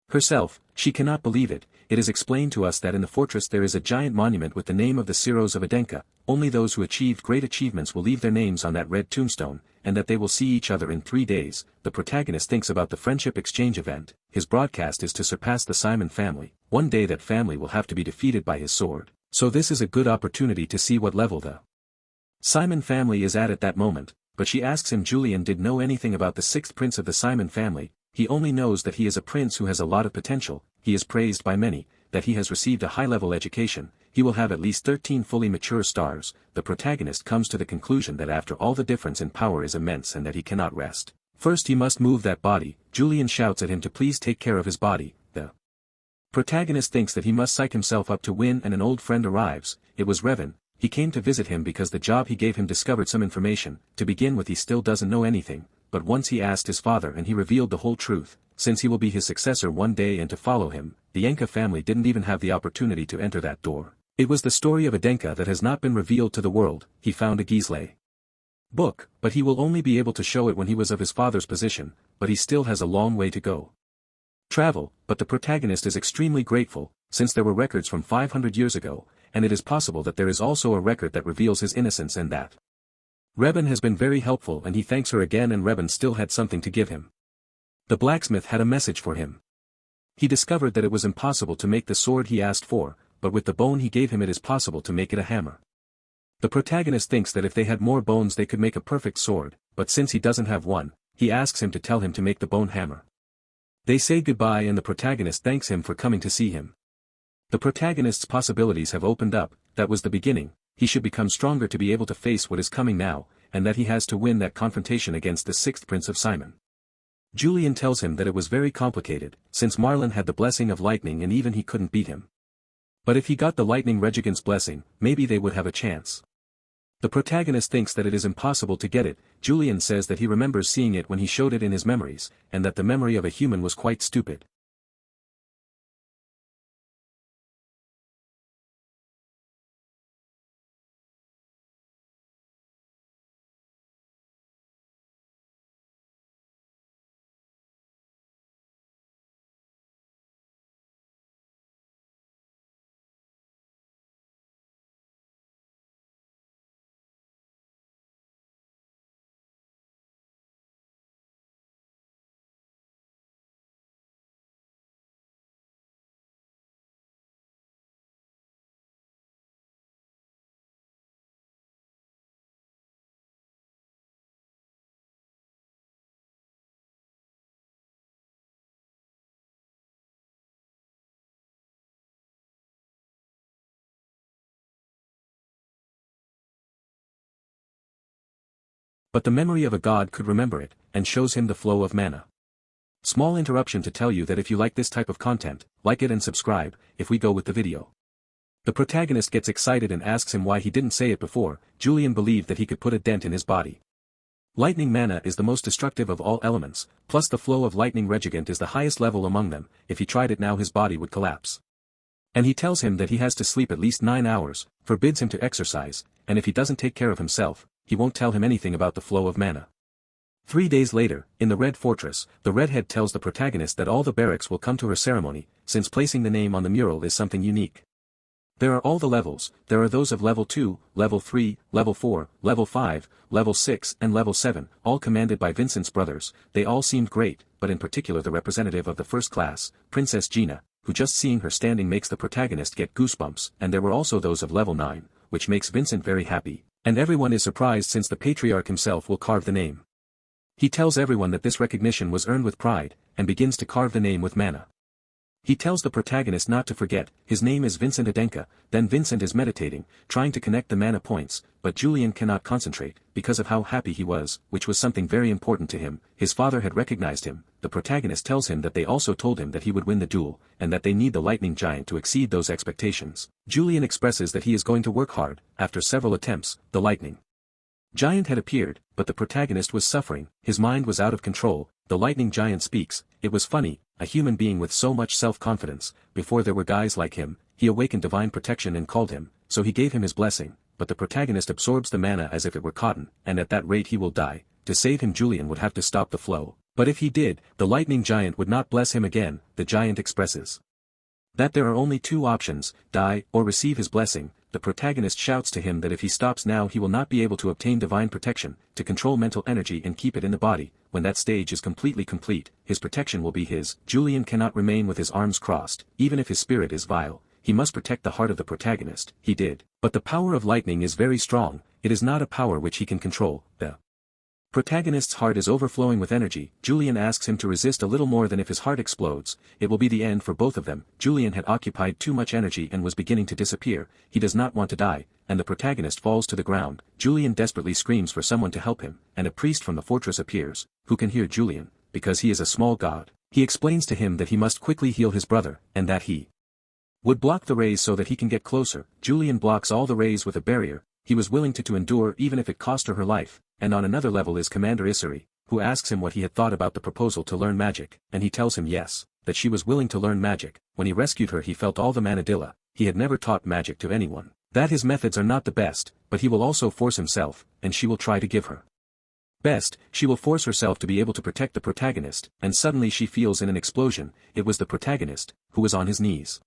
Herself, she cannot believe it. It is explained to us that in the fortress there is a giant monument with the name of the Siros of Adenka. Only those who achieved great achievements will leave their names on that red tombstone, and that they will see each other in 3 days. The protagonist thinks about the friendship exchange event. His broadcast is to surpass the Simon family. One day that family will have to be defeated by his sword. So this is a good opportunity to see what level the Simon family is at that moment, but she asks him Julian did know anything about the sixth prince of the Simon family. He only knows that he is a prince who has a lot of potential. He is praised by many, that he has received a high-level education. He will have at least 13 fully mature stars. The protagonist comes to the conclusion that after all the difference in power is immense and that he cannot rest. First he must move that body. Julian shouts at him to please take care of his body. The protagonist thinks that he must psych himself up to win, and an old friend arrives. It was Revan. He came to visit him because the job he gave him discovered some information. To begin with, he still doesn't know anything, but once he asked his father and he revealed the whole truth, since he will be his successor one day and to follow him. The Enka family didn't even have the opportunity to enter that door. It was the story of Adenka that has not been revealed to the world. He found a Gisle book, but he will only be able to show it when he was of his father's position, but he still has a long way to go. Travel, but the protagonist is extremely grateful, since there were records from 500 years ago, and it is possible that there is also a record that reveals his innocence and that Revan has been very helpful, and he thanks her again, and Revan still had something to give him. The blacksmith had a message for him. He discovered that it was impossible to make the sword he asked for, but with the bone he gave him it is possible to make it a hammer. The protagonist thinks that if they had more bones they could make a perfect sword, but since he doesn't have one, he asks him to tell him to make the bone hammer. They say goodbye and the protagonist thanks him for coming to see him. The protagonist's possibilities have opened up. That was the beginning. He should become stronger to be able to face what is coming now, and that he has to win that confrontation against the sixth prince of Simon. Julian tells him that it was very complicated, since Marlon had the blessing of lightning and even he couldn't beat him. But if he got the lightning regigant's blessing, maybe they would have a chance. The protagonist thinks that it is impossible to get it. Julian says that he remembers seeing it when he showed it in his memories, and that the memory of a human was quite stupid. But the memory of a god could remember it, and shows him the flow of mana. Small interruption to tell you that if you like this type of content, like it and subscribe. If we go with the video. The protagonist gets excited and asks him why he didn't say it before. Julian believed that he could put a dent in his body. Lightning mana is the most destructive of all elements, plus the flow of lightning regigant is the highest level among them. If he tried it now his body would collapse. And he tells him that he has to sleep at least 9 hours, forbids him to exercise, and if he doesn't take care of himself, he won't tell him anything about the flow of mana. 3 days later, in the Red Fortress, the redhead tells the protagonist that all the barracks will come to her ceremony, since placing the name on the mural is something unique. There are all the levels. There are those of level 2, level 3, level 4, level 5, level 6 and level 7, all commanded by Vincent's brothers. They all seemed great, but in particular the representative of the first class, Princess Gina. who just seeing her standing makes the protagonist get goosebumps, and there were also those of level 9, which makes Vincent very happy, and everyone is surprised since the patriarch himself will carve the name. He tells everyone that this recognition was earned with pride, and begins to carve the name with mana. He tells the protagonist not to forget, his name is Vincent Adenka. Then Vincent is meditating, trying to connect the mana points, but Julian cannot concentrate, because of how happy he was, which was something very important to him. His father had recognized him. The protagonist tells him that they also told him that he would win the duel, and that they need the lightning giant to exceed those expectations. Julian expresses that he is going to work hard. After several attempts, the lightning giant had appeared, but the protagonist was suffering, his mind was out of control. The lightning giant speaks. It was funny, a human being with so much self-confidence. Before there were guys like him, he awakened divine protection and called him, so he gave him his blessing, but the protagonist absorbs the mana as if it were cotton, and at that rate he will die. To save him Julian would have to stop the flow, but if he did, the lightning giant would not bless him again. The giant expresses that there are only two options, die, or receive his blessing. The protagonist shouts to him that if he stops now he will not be able to obtain divine protection, to control mental energy and keep it in the body. When that stage is completely complete, his protection will be his. Julian cannot remain with his arms crossed, even if his spirit is vile. He must protect the heart of the protagonist. He did. But the power of lightning is very strong, it is not a power which he can control. The protagonist's heart is overflowing with energy. Julian asks him to resist a little more than if his heart explodes. It will be the end for both of them. Julian had occupied too much energy and was beginning to disappear. He does not want to die, and the protagonist falls to the ground. Julian desperately screams for someone to help him, and a priest from the fortress appears, who can hear Julian, because he is a small god. He explains to him that he must quickly heal his brother, and that he would block the rays so that he can get closer. Julian blocks all the rays with a barrier. He was willing to endure even if it cost her life. And on another level is Commander Isuri, who asks him what he had thought about the proposal to learn magic, and he tells him yes, that she was willing to learn magic. When he rescued her he felt all the manadilla. He had never taught magic to anyone, that his methods are not the best, but he will also force himself, and she will try to give her best. She will force herself to be able to protect the protagonist, and suddenly she feels in an explosion. It was the protagonist, who was on his knees.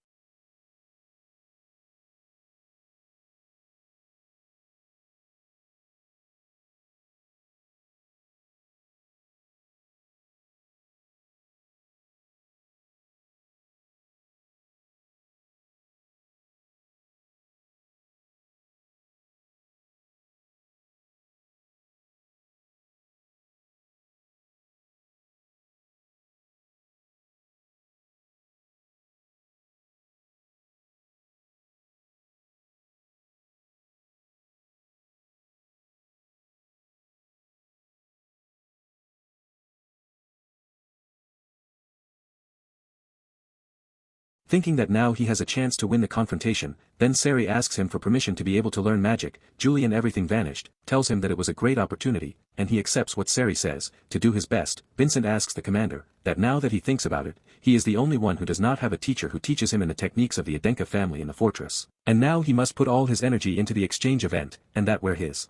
Thinking that now he has a chance to win the confrontation, then Sari asks him for permission to be able to learn magic. Julian everything vanished, tells him that it was a great opportunity, and he accepts what Sari says, to do his best. Vincent asks the commander, that now that he thinks about it, he is the only one who does not have a teacher who teaches him in the techniques of the Adenka family in the fortress. And now he must put all his energy into the exchange event, and that where his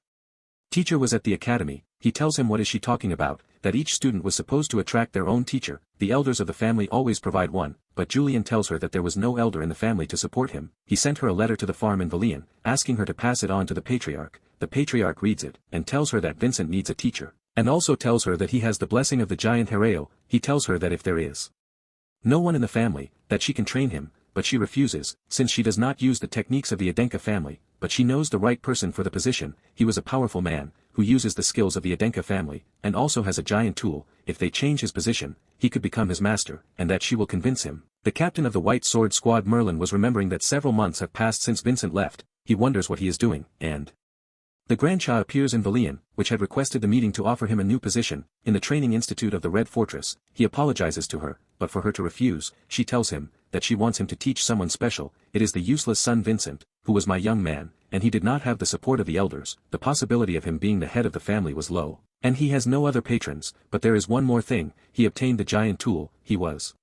teacher was at the academy. He tells him what is she talking about, that each student was supposed to attract their own teacher. The elders of the family always provide one, but Julian tells her that there was no elder in the family to support him. He sent her a letter to the farm in Valian, asking her to pass it on to the patriarch. The patriarch reads it, and tells her that Vincent needs a teacher, and also tells her that he has the blessing of the giant Hereo. He tells her that if there is no one in the family, that she can train him, but she refuses, since she does not use the techniques of the Adenka family, but she knows the right person for the position. He was a powerful man, who uses the skills of the Adenka family, and also has a giant tool. If they change his position, he could become his master, and that she will convince him. The captain of the White Sword Squad Merlin was remembering that several months have passed since Vincent left. He wonders what he is doing, and the Grandcha appears in Valian, which had requested the meeting to offer him a new position, in the training institute of the Red Fortress. He apologizes to her, but for her to refuse, she tells him that she wants him to teach someone special. It is the useless son Vincent, who was my young man, and he did not have the support of the elders. The possibility of him being the head of the family was low, and he has no other patrons. But there is one more thing, he obtained the giant tool. He was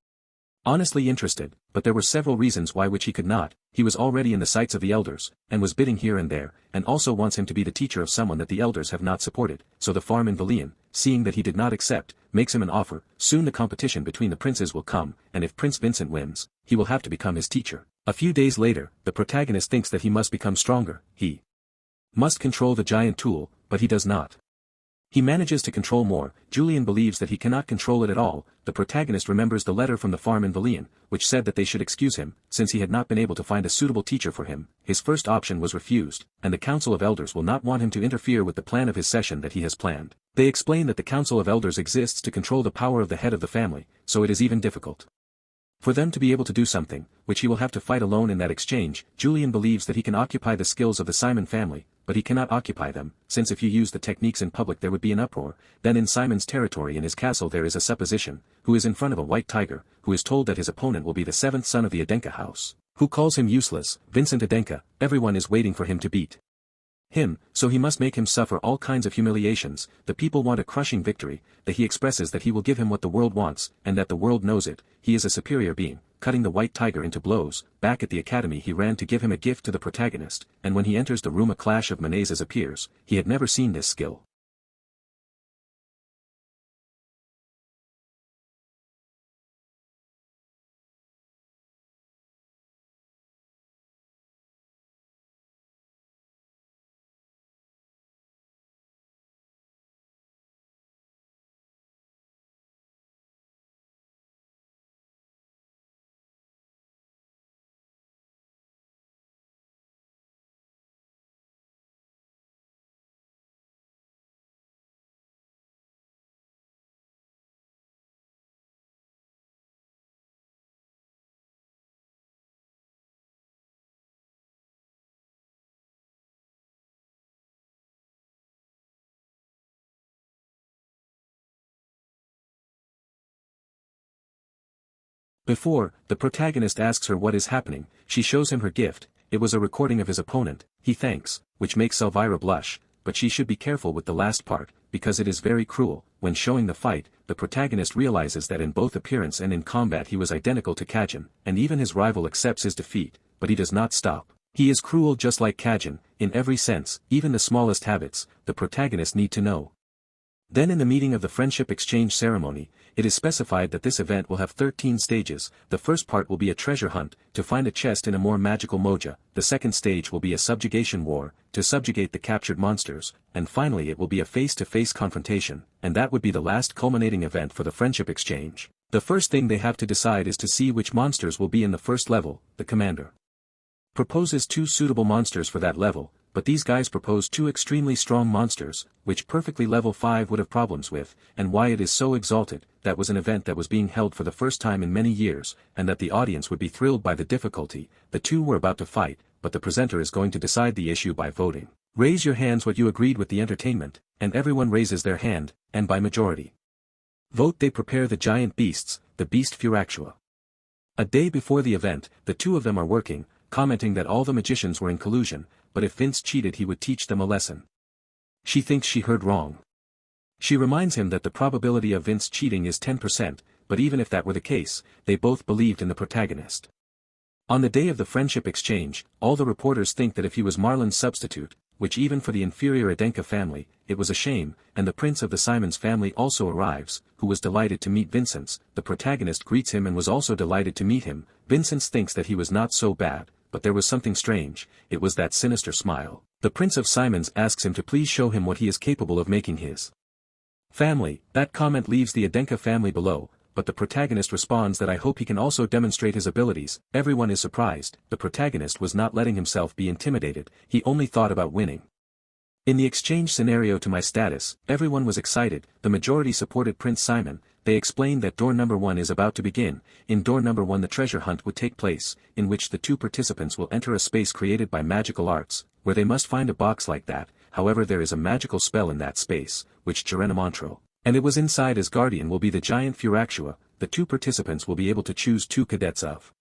honestly interested, but there were several reasons why which he could not. He was already in the sights of the elders, and was bidding here and there, and also wants him to be the teacher of someone that the elders have not supported. So the farm in Valian, seeing that he did not accept, makes him an offer. Soon the competition between the princes will come, and if Prince Vincent wins, he will have to become his teacher. A few days later, the protagonist thinks that he must become stronger. He must control the giant tool, but he does not. He manages to control more. Julian believes that he cannot control it at all. The protagonist remembers the letter from the farm in Valian, which said that they should excuse him, since he had not been able to find a suitable teacher for him. His first option was refused, and the Council of Elders will not want him to interfere with the plan of his session that he has planned. They explain that the Council of Elders exists to control the power of the head of the family, so it is even difficult for them to be able to do something, which he will have to fight alone in that exchange. Julian believes that he can occupy the skills of the Simon family, but he cannot occupy them, since if you use the techniques in public there would be an uproar. Then in Simon's territory in his castle there is a supposition, who is in front of a white tiger, who is told that his opponent will be the seventh son of the Adenka house, who calls him useless, Vincent Adenka. Everyone is waiting for him to beat him, so he must make him suffer all kinds of humiliations. The people want a crushing victory, that he expresses that he will give him what the world wants, and that the world knows it. He is a superior being, cutting the white tiger into blows. Back at the academy he ran to give him a gift to the protagonist, and when he enters the room a clash of menazes appears. He had never seen this skill. Before, the protagonist asks her what is happening. She shows him her gift. It was a recording of his opponent. He thanks, which makes Elvira blush, but she should be careful with the last part, because it is very cruel. When showing the fight, the protagonist realizes that in both appearance and in combat he was identical to Kajin, and even his rival accepts his defeat, but he does not stop. He is cruel just like Kajin, in every sense, even the smallest habits, the protagonist need to know. Then in the meeting of the friendship exchange ceremony, it is specified that this event will have 13 stages. The first part will be a treasure hunt, to find a chest in a more magical moja. The second stage will be a subjugation war, to subjugate the captured monsters, and finally it will be a face-to-face confrontation, and that would be the last culminating event for the friendship exchange. The first thing they have to decide is to see which monsters will be in the first level. The commander proposes 2 suitable monsters for that level, but these guys propose 2 extremely strong monsters, which perfectly level 5 would have problems with. And why it is so exalted, that was an event that was being held for the first time in many years, and that the audience would be thrilled by the difficulty. The 2 were about to fight, but the presenter is going to decide the issue by voting. Raise your hands what you agreed with the entertainment, and everyone raises their hand, and by majority vote they prepare the giant beasts, the beast Furactua. A day before the event, the 2 of them are working, commenting that all the magicians were in collusion, but if Vince cheated he would teach them a lesson. She thinks she heard wrong. She reminds him that the probability of Vince cheating is 10%, but even if that were the case, they both believed in the protagonist. On the day of the friendship exchange, all the reporters think that if he was Marlon's substitute, which even for the inferior Adenka family, it was a shame, and the prince of the Simons family also arrives, who was delighted to meet Vincent. The protagonist greets him and was also delighted to meet him. Vincent thinks that he was not so bad, but there was something strange. It was that sinister smile. The Prince of Simons asks him to please show him what he is capable of making his family. That comment leaves the Adenka family below, but the protagonist responds that I hope he can also demonstrate his abilities. Everyone is surprised. The protagonist was not letting himself be intimidated, he only thought about winning. In the exchange scenario to my status, everyone was excited. The majority supported Prince Simon. They explained that door number 1 is about to begin. In door number 1 the treasure hunt would take place, in which the 2 participants will enter a space created by magical arts, where they must find a box like that. However, there is a magical spell in that space, which Gerenimantro, and it was inside as guardian will be the giant Furactua. The 2 participants will be able to choose 2 cadets of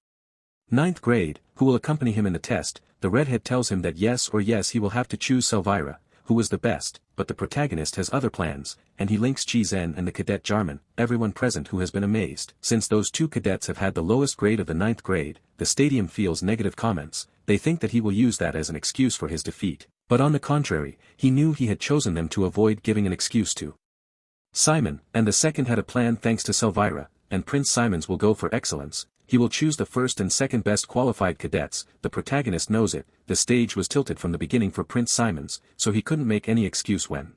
9th grade, who will accompany him in the test. The redhead tells him that yes or yes he will have to choose Elvira, who was the best, but the protagonist has other plans, and he links Chi-Zen and the cadet Jarman. Everyone present who has been amazed. Since those 2 cadets have had the lowest grade of the 9th grade, the stadium feels negative comments. They think that he will use that as an excuse for his defeat. But on the contrary, he knew he had chosen them to avoid giving an excuse to Simon, and the second had a plan thanks to Elvira, and Prince Simons will go for excellence. He will choose the first and second best qualified cadets. The protagonist knows it. The stage was tilted from the beginning for Prince Simons, so he couldn't make any excuse when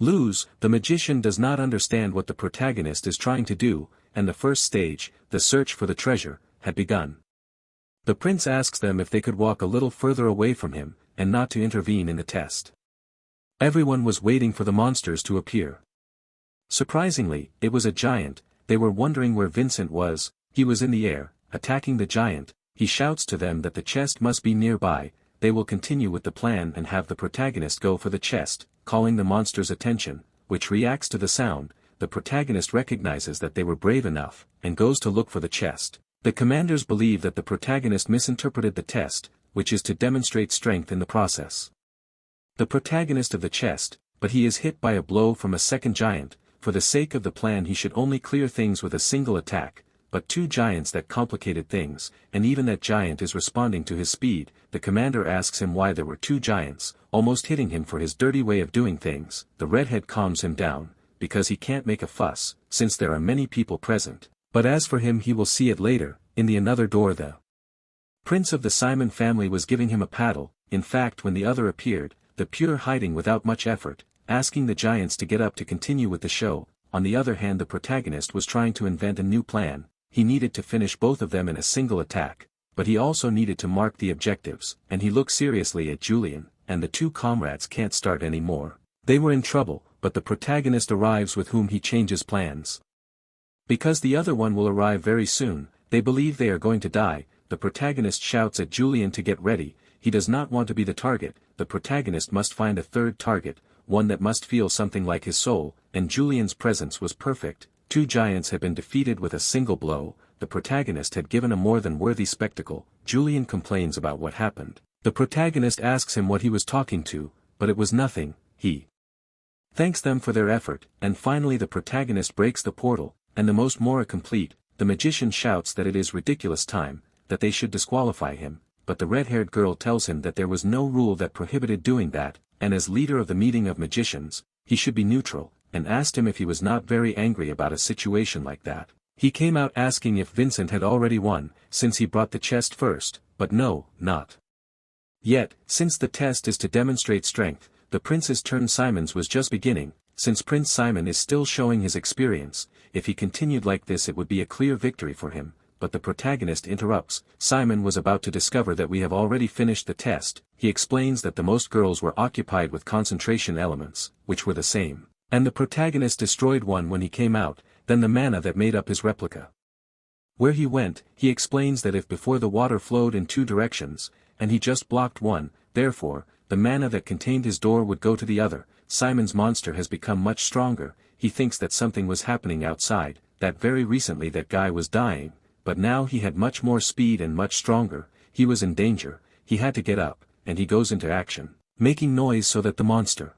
Lose, the magician does not understand what the protagonist is trying to do, and the first stage, the search for the treasure, had begun. The prince asks them if they could walk a little further away from him, and not to intervene in the test. Everyone was waiting for the monsters to appear. Surprisingly, it was a giant. They were wondering where Vincent was. He was in the air, attacking the giant. He shouts to them that the chest must be nearby. They will continue with the plan and have the protagonist go for the chest, calling the monster's attention, which reacts to the sound. The protagonist recognizes that they were brave enough, and goes to look for the chest. The commanders believe that the protagonist misinterpreted the test, which is to demonstrate strength in the process. The protagonist of the chest, but he is hit by a blow from a second giant. For the sake of the plan he should only clear things with a single attack, but two giants that complicated things, and even that giant is responding to his speed. The commander asks him why there were two giants, almost hitting him for his dirty way of doing things. The redhead calms him down, because he can't make a fuss, since there are many people present, but as for him he will see it later. In the another door the prince of the Simon family was giving him a paddle. In fact, when the other appeared, the pure hiding without much effort, asking the giants to get up to continue with the show. On the other hand, the protagonist was trying to invent a new plan. He needed to finish both of them in a single attack, but he also needed to mark the objectives, and he looked seriously at Julian, and the two comrades can't start anymore. They were in trouble, but the protagonist arrives with whom he changes plans. Because the other one will arrive very soon, they believe they are going to die. The protagonist shouts at Julian to get ready. He does not want to be the target. The protagonist must find a third target, one that must feel something like his soul, and Julian's presence was perfect. Two giants had been defeated with a single blow. The protagonist had given a more than worthy spectacle. Julian complains about what happened. The protagonist asks him what he was talking to, but it was nothing. He thanks them for their effort, and finally the protagonist breaks the portal, and the most Mora complete. The magician shouts that it is ridiculous time, that they should disqualify him, but the red-haired girl tells him that there was no rule that prohibited doing that, and as leader of the meeting of magicians, he should be neutral, and asked him if he was not very angry about a situation like that. He came out asking if Vincent had already won, since he brought the chest first, but no, not yet. Since the test is to demonstrate strength, the prince's turn. Simon's was just beginning. Since Prince Simon is still showing his experience, if he continued like this it would be a clear victory for him, but the protagonist interrupts. Simon was about to discover that we have already finished the test. He explains that the most girls were occupied with concentration elements, which were the same, and the protagonist destroyed one when he came out, then the mana that made up his replica. Where he went, he explains that if before the water flowed in two directions, and he just blocked one, therefore, the mana that contained his door would go to the other. Simon's monster has become much stronger. He thinks that something was happening outside, that very recently that guy was dying, but now he had much more speed and much stronger. He was in danger. He had to get up, and he goes into action, making noise so that the monster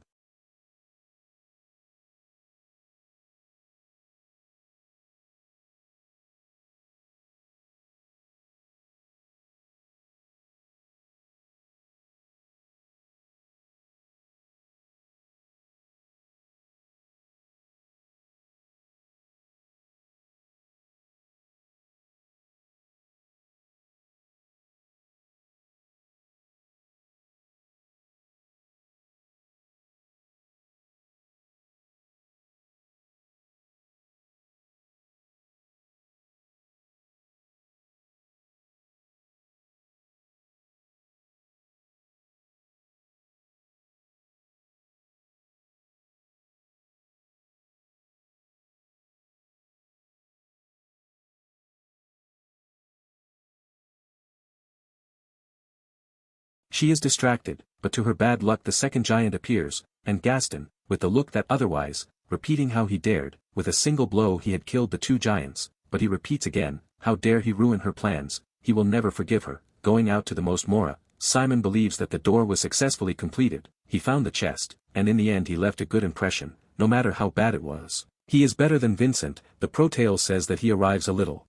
She is distracted, but to her bad luck the second giant appears, and Gaston, with the look that otherwise, repeating how he dared, with a single blow he had killed the two giants, but he repeats again, how dare he ruin her plans. He will never forgive her. Going out to the most Mora, Simon believes that the door was successfully completed. He found the chest, and in the end he left a good impression, no matter how bad it was. He is better than Vincent. The protale says that he arrives a little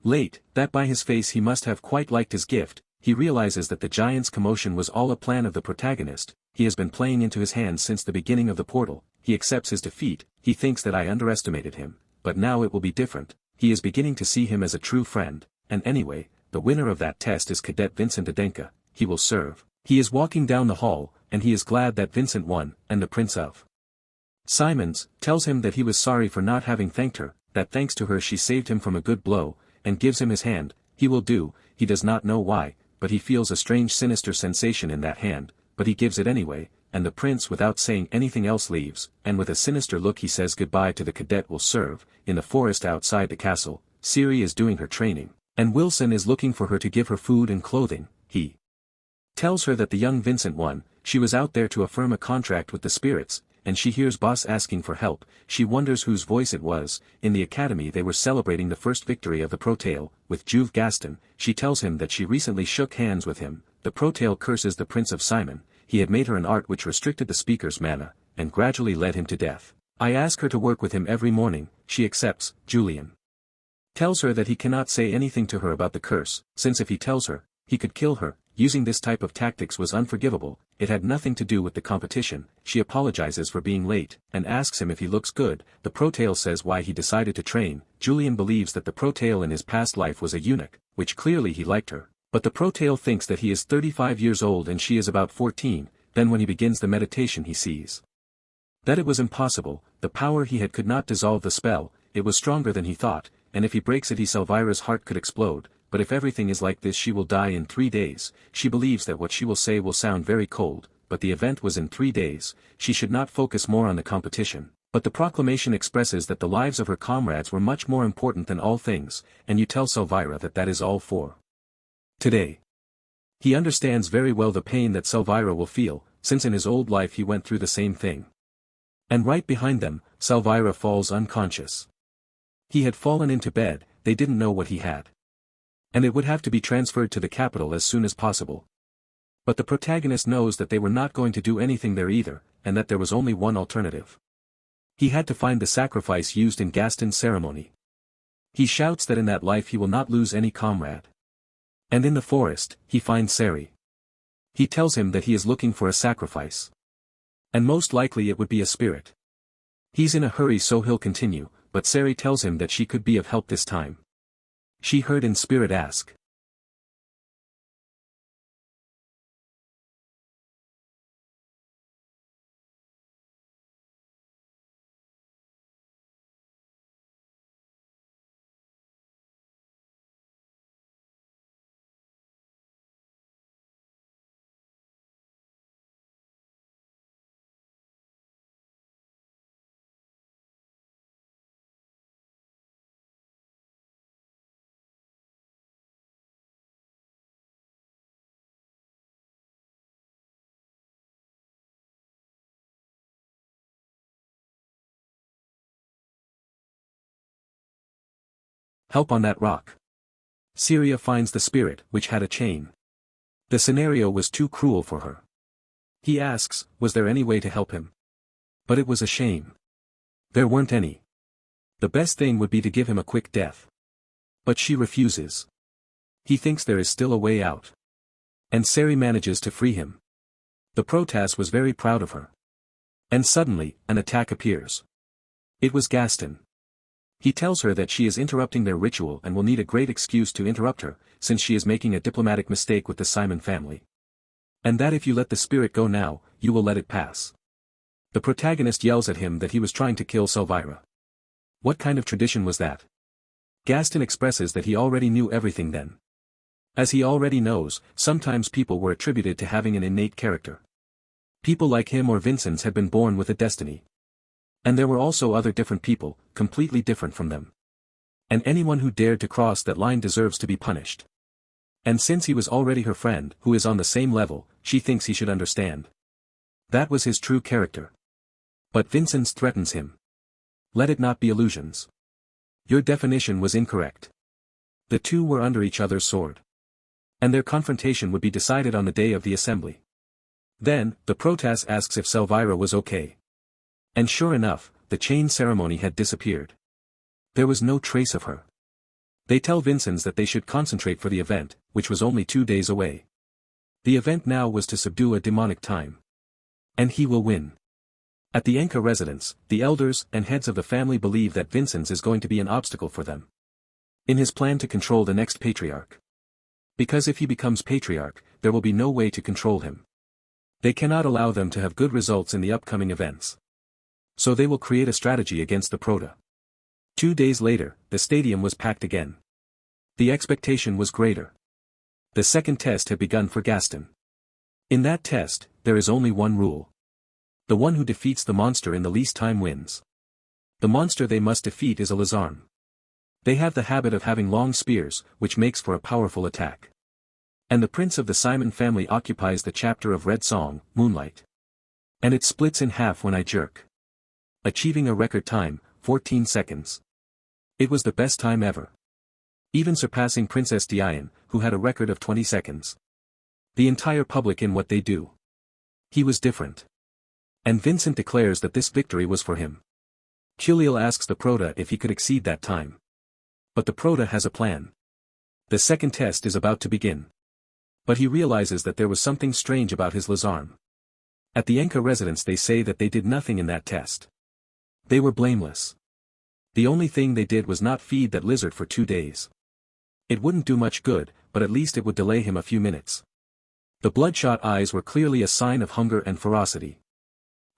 late, that by his face he must have quite liked his gift. He realizes that the giant's commotion was all a plan of the protagonist. He has been playing into his hands since the beginning of the portal. He accepts his defeat. He thinks that I underestimated him, but now it will be different. He is beginning to see him as a true friend, and anyway, the winner of that test is Cadet Vincent Adenka. He will serve. He is walking down the hall, and he is glad that Vincent won, and the Prince of Simons tells him that he was sorry for not having thanked her, that thanks to her she saved him from a good blow, and gives him his hand. He will do, he does not know why, but he feels a strange sinister sensation in that hand, but he gives it anyway, and the prince without saying anything else leaves, and with a sinister look he says goodbye to the cadet will serve. In the forest outside the castle, Siri is doing her training, and Wilson is looking for her to give her food and clothing. He tells her that the young Vincent won, she was out there to affirm a contract with the spirits, and she hears Boss asking for help. She wonders whose voice it was. In the academy they were celebrating the first victory of the Protale, with Juve Gaston. She tells him that she recently shook hands with him. The Protale curses the Prince of Simon. He had made her an art which restricted the speaker's mana, and gradually led him to death. I ask her to work with him every morning. She accepts. Julian tells her that he cannot say anything to her about the curse, since if he tells her, he could kill her. Using this type of tactics was unforgivable. It had nothing to do with the competition. She apologizes for being late, and asks him if he looks good. The Protale says why he decided to train. Julian believes that the Protale in his past life was a eunuch, which clearly he liked her. But the Protale thinks that he is 35 years old and she is about 14, then when he begins the meditation he sees that it was impossible. The power he had could not dissolve the spell. It was stronger than he thought, and if he breaks it Elvira's heart could explode. But if everything is like this she will die in 3 days. She believes that what she will say will sound very cold, but the event was in 3 days. She should not focus more on the competition. But the proclamation expresses that the lives of her comrades were much more important than all things, and you tell Elvira that that is all for today. He understands very well the pain that Elvira will feel, since in his old life he went through the same thing. And right behind them, Elvira falls unconscious. He had fallen into bed, they didn't know what he had. And it would have to be transferred to the capital as soon as possible. But the protagonist knows that they were not going to do anything there either, and that there was only one alternative. He had to find the sacrifice used in Gaston's ceremony. He shouts that in that life he will not lose any comrade. And in the forest, he finds Sari. He tells him that he is looking for a sacrifice. And most likely it would be a spirit. He's in a hurry so he'll continue, but Sari tells him that she could be of help this time. She heard in spirit ask. Help on that rock. Syria finds the spirit, which had a chain. The scenario was too cruel for her. He asks, was there any way to help him? But it was a shame. There weren't any. The best thing would be to give him a quick death. But she refuses. He thinks there is still a way out. And Sari manages to free him. The Protas was very proud of her. And suddenly, an attack appears. It was Gaston. He tells her that she is interrupting their ritual and will need a great excuse to interrupt her, since she is making a diplomatic mistake with the Simon family. And that if you let the spirit go now, you will let it pass. The protagonist yells at him that he was trying to kill Elvira. What kind of tradition was that? Gaston expresses that he already knew everything then. As he already knows, sometimes people were attributed to having an innate character. People like him or Vincent's had been born with a destiny. And there were also other different people, completely different from them. And anyone who dared to cross that line deserves to be punished. And since he was already her friend, who is on the same level, she thinks he should understand. That was his true character. But Vincent threatens him. Let it not be illusions. Your definition was incorrect. The two were under each other's sword. And their confrontation would be decided on the day of the assembly. Then, the Protas asks if Elvira was okay. And sure enough, the chain ceremony had disappeared. There was no trace of her. They tell Vincent that they should concentrate for the event, which was only 2 days away. The event now was to subdue a demonic time. And he will win. At the Enka residence, the elders and heads of the family believe that Vincent is going to be an obstacle for them. In his plan to control the next patriarch. Because if he becomes patriarch, there will be no way to control him. They cannot allow them to have good results in the upcoming events. So they will create a strategy against the Prota. 2 days later, the stadium was packed again. The expectation was greater. The second test had begun for Gaston. In that test, there is only one rule. The one who defeats the monster in the least time wins. The monster they must defeat is a lizarm. They have the habit of having long spears, which makes for a powerful attack. And the prince of the Simon family occupies the chapter of Red Song, Moonlight. And it splits in half when I jerk. Achieving a record time, 14 seconds. It was the best time ever. Even surpassing Princess Diane, who had a record of 20 seconds. The entire public in what they do. He was different. And Vincent declares that this victory was for him. Kulil asks the Prota if he could exceed that time. But the Prota has a plan. The second test is about to begin. But he realizes that there was something strange about his lizarm. At the Enka residence they say that they did nothing in that test. They were blameless. The only thing they did was not feed that lizard for 2 days. It wouldn't do much good, but at least it would delay him a few minutes. The bloodshot eyes were clearly a sign of hunger and ferocity.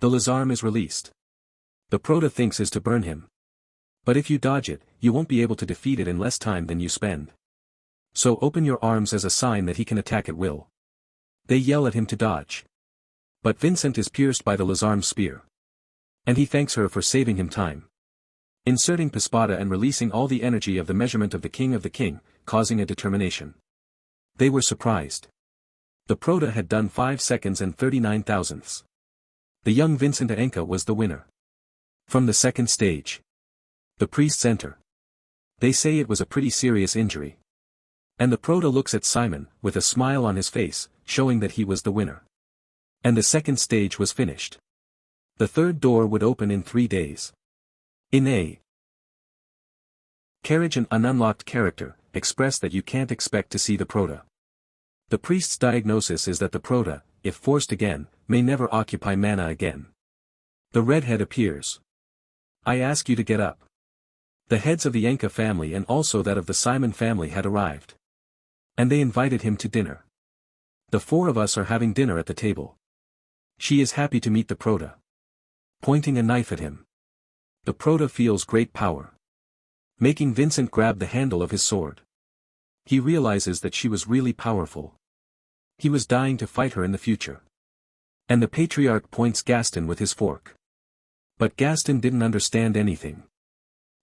The lizarm is released. The Prota thinks is to burn him. But if you dodge it, you won't be able to defeat it in less time than you spend. So open your arms as a sign that he can attack at will. They yell at him to dodge. But Vincent is pierced by the lizarm's spear. And he thanks her for saving him time. Inserting Pispada and releasing all the energy of the measurement of the king, causing a determination. They were surprised. The Prota had done 5 seconds and 39 thousandths. The young Vincent Enka was the winner. From the second stage. The priests enter. They say it was a pretty serious injury. And the Prota looks at Simon, with a smile on his face, showing that he was the winner. And the second stage was finished. The third door would open in 3 days. In a carriage, an ununlocked character expressed that you can't expect to see the Prota. The priest's diagnosis is that the Prota, if forced again, may never occupy mana again. The redhead appears. I ask you to get up. The heads of the Enka family and also that of the Simon family had arrived. And they invited him to dinner. The 4 of us are having dinner at the table. She is happy to meet the Prota. Pointing a knife at him. The Prota feels great power. Making Vincent grab the handle of his sword. He realizes that she was really powerful. He was dying to fight her in the future. And the patriarch points Gaston with his fork. But Gaston didn't understand anything.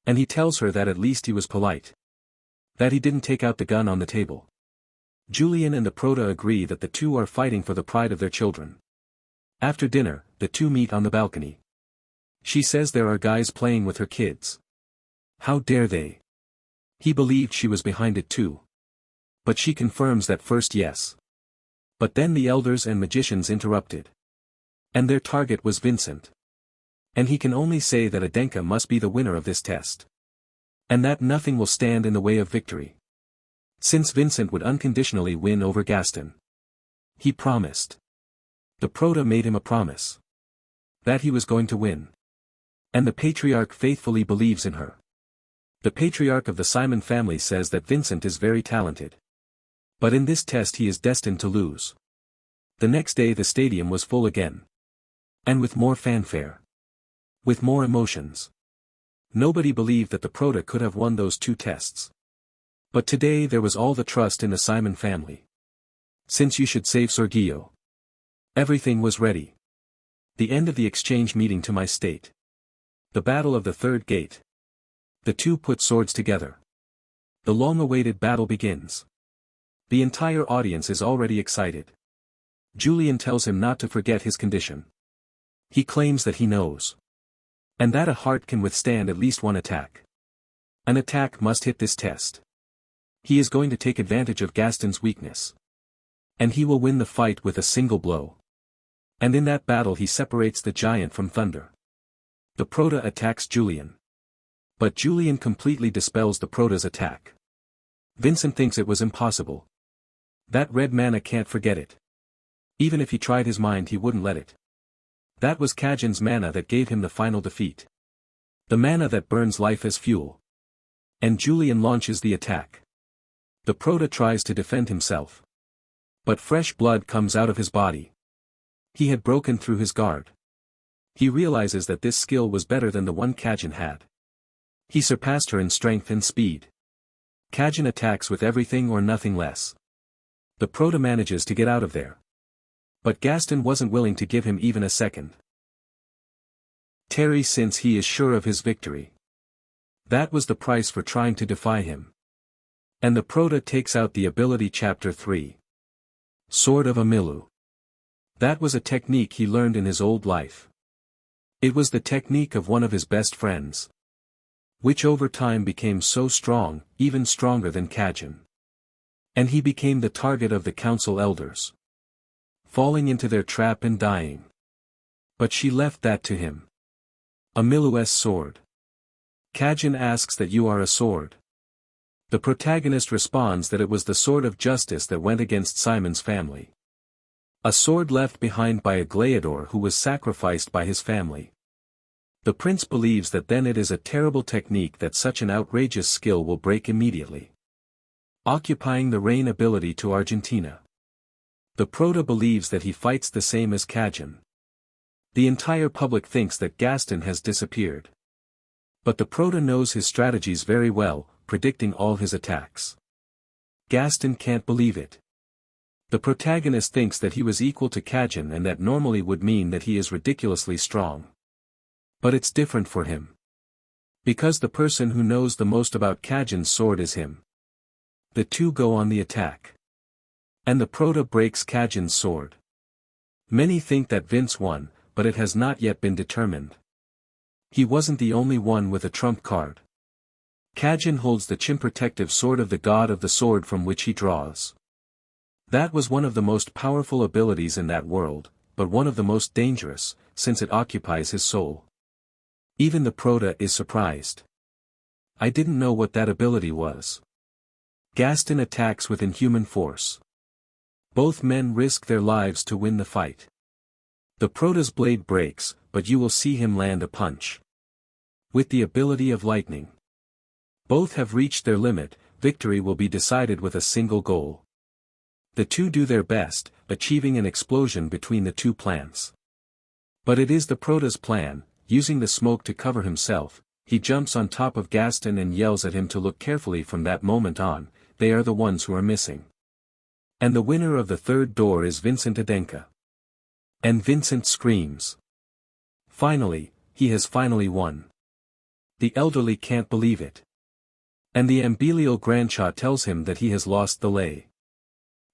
And he tells her that at least he was polite. That he didn't take out the gun on the table. Julian and the Prota agree that the two are fighting for the pride of their children. After dinner, the two meet on the balcony. She says there are guys playing with her kids. How dare they? He believed she was behind it too. But she confirms that first yes. But then the elders and magicians interrupted. And their target was Vincent. And he can only say that Adenka must be the winner of this test. And that nothing will stand in the way of victory. Since Vincent would unconditionally win over Gaston. He promised. The Prota made him a promise. That he was going to win. And the patriarch faithfully believes in her. The patriarch of the Simon family says that Vincent is very talented. But in this test he is destined to lose. The next day the stadium was full again. And with more fanfare. With more emotions. Nobody believed that the Prota could have won those 2 tests. But today there was all the trust in the Simon family. Since you should save Sorgillo. Everything was ready. The end of the exchange meeting to my state. The battle of the third gate. The two put swords together. The long-awaited battle begins. The entire audience is already excited. Julian tells him not to forget his condition. He claims that he knows. And that a heart can withstand at least one attack. An attack must hit this test. He is going to take advantage of Gaston's weakness. And he will win the fight with a single blow. And in that battle he separates the giant from thunder. The Prota attacks Julian. But Julian completely dispels the Prota's attack. Vincent thinks it was impossible. That red mana can't forget it. Even if he tried his mind he wouldn't let it. That was Kajin's mana that gave him the final defeat. The mana that burns life as fuel. And Julian launches the attack. The Prota tries to defend himself. But fresh blood comes out of his body. He had broken through his guard. He realizes that this skill was better than the one Kajin had. He surpassed her in strength and speed. Kajin attacks with everything or nothing less. The Prota manages to get out of there. But Gaston wasn't willing to give him even a second. Terry, since he is sure of his victory. That was the price for trying to defy him. And the Prota takes out the ability Chapter 3. Sword of Amilu. That was a technique he learned in his old life. It was the technique of one of his best friends. Which over time became so strong, even stronger than Kajin. And he became the target of the council elders. Falling into their trap and dying. But she left that to him. Amilu's sword. Kajin asks that you are a sword. The protagonist responds that it was the sword of justice that went against Simon's family. A sword left behind by a gladiator who was sacrificed by his family. The prince believes that then it is a terrible technique that such an outrageous skill will break immediately. Occupying the rain ability to Argentina. The Prota believes that he fights the same as Kajin. The entire public thinks that Gaston has disappeared. But the Prota knows his strategies very well, predicting all his attacks. Gaston can't believe it. The protagonist thinks that he was equal to Kajin, and that normally would mean that he is ridiculously strong. But it's different for him. Because the person who knows the most about Kajin's sword is him. The two go on the attack. And the Prota breaks Kajin's sword. Many think that Vince won, but it has not yet been determined. He wasn't the only one with a trump card. Kajin holds the Chimprotective sword of the god of the sword from which he draws. That was one of the most powerful abilities in that world, but one of the most dangerous, since it occupies his soul. Even the Prota is surprised. I didn't know what that ability was. Gaston attacks with inhuman force. Both men risk their lives to win the fight. The Prota's blade breaks, but you will see him land a punch. With the ability of lightning. Both have reached their limit, victory will be decided with a single goal. The two do their best, achieving an explosion between the two plants. But it is the Prota's plan, using the smoke to cover himself. He jumps on top of Gaston and yells at him to look carefully. From that moment on, they are the ones who are missing. And the winner of the third door is Vincent Adenka. And Vincent screams. Finally, he has finally won. The elderly can't believe it. And the Ambelial Grandcha tells him that he has lost the lay.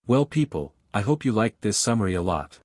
Well people, I hope you liked this summary a lot.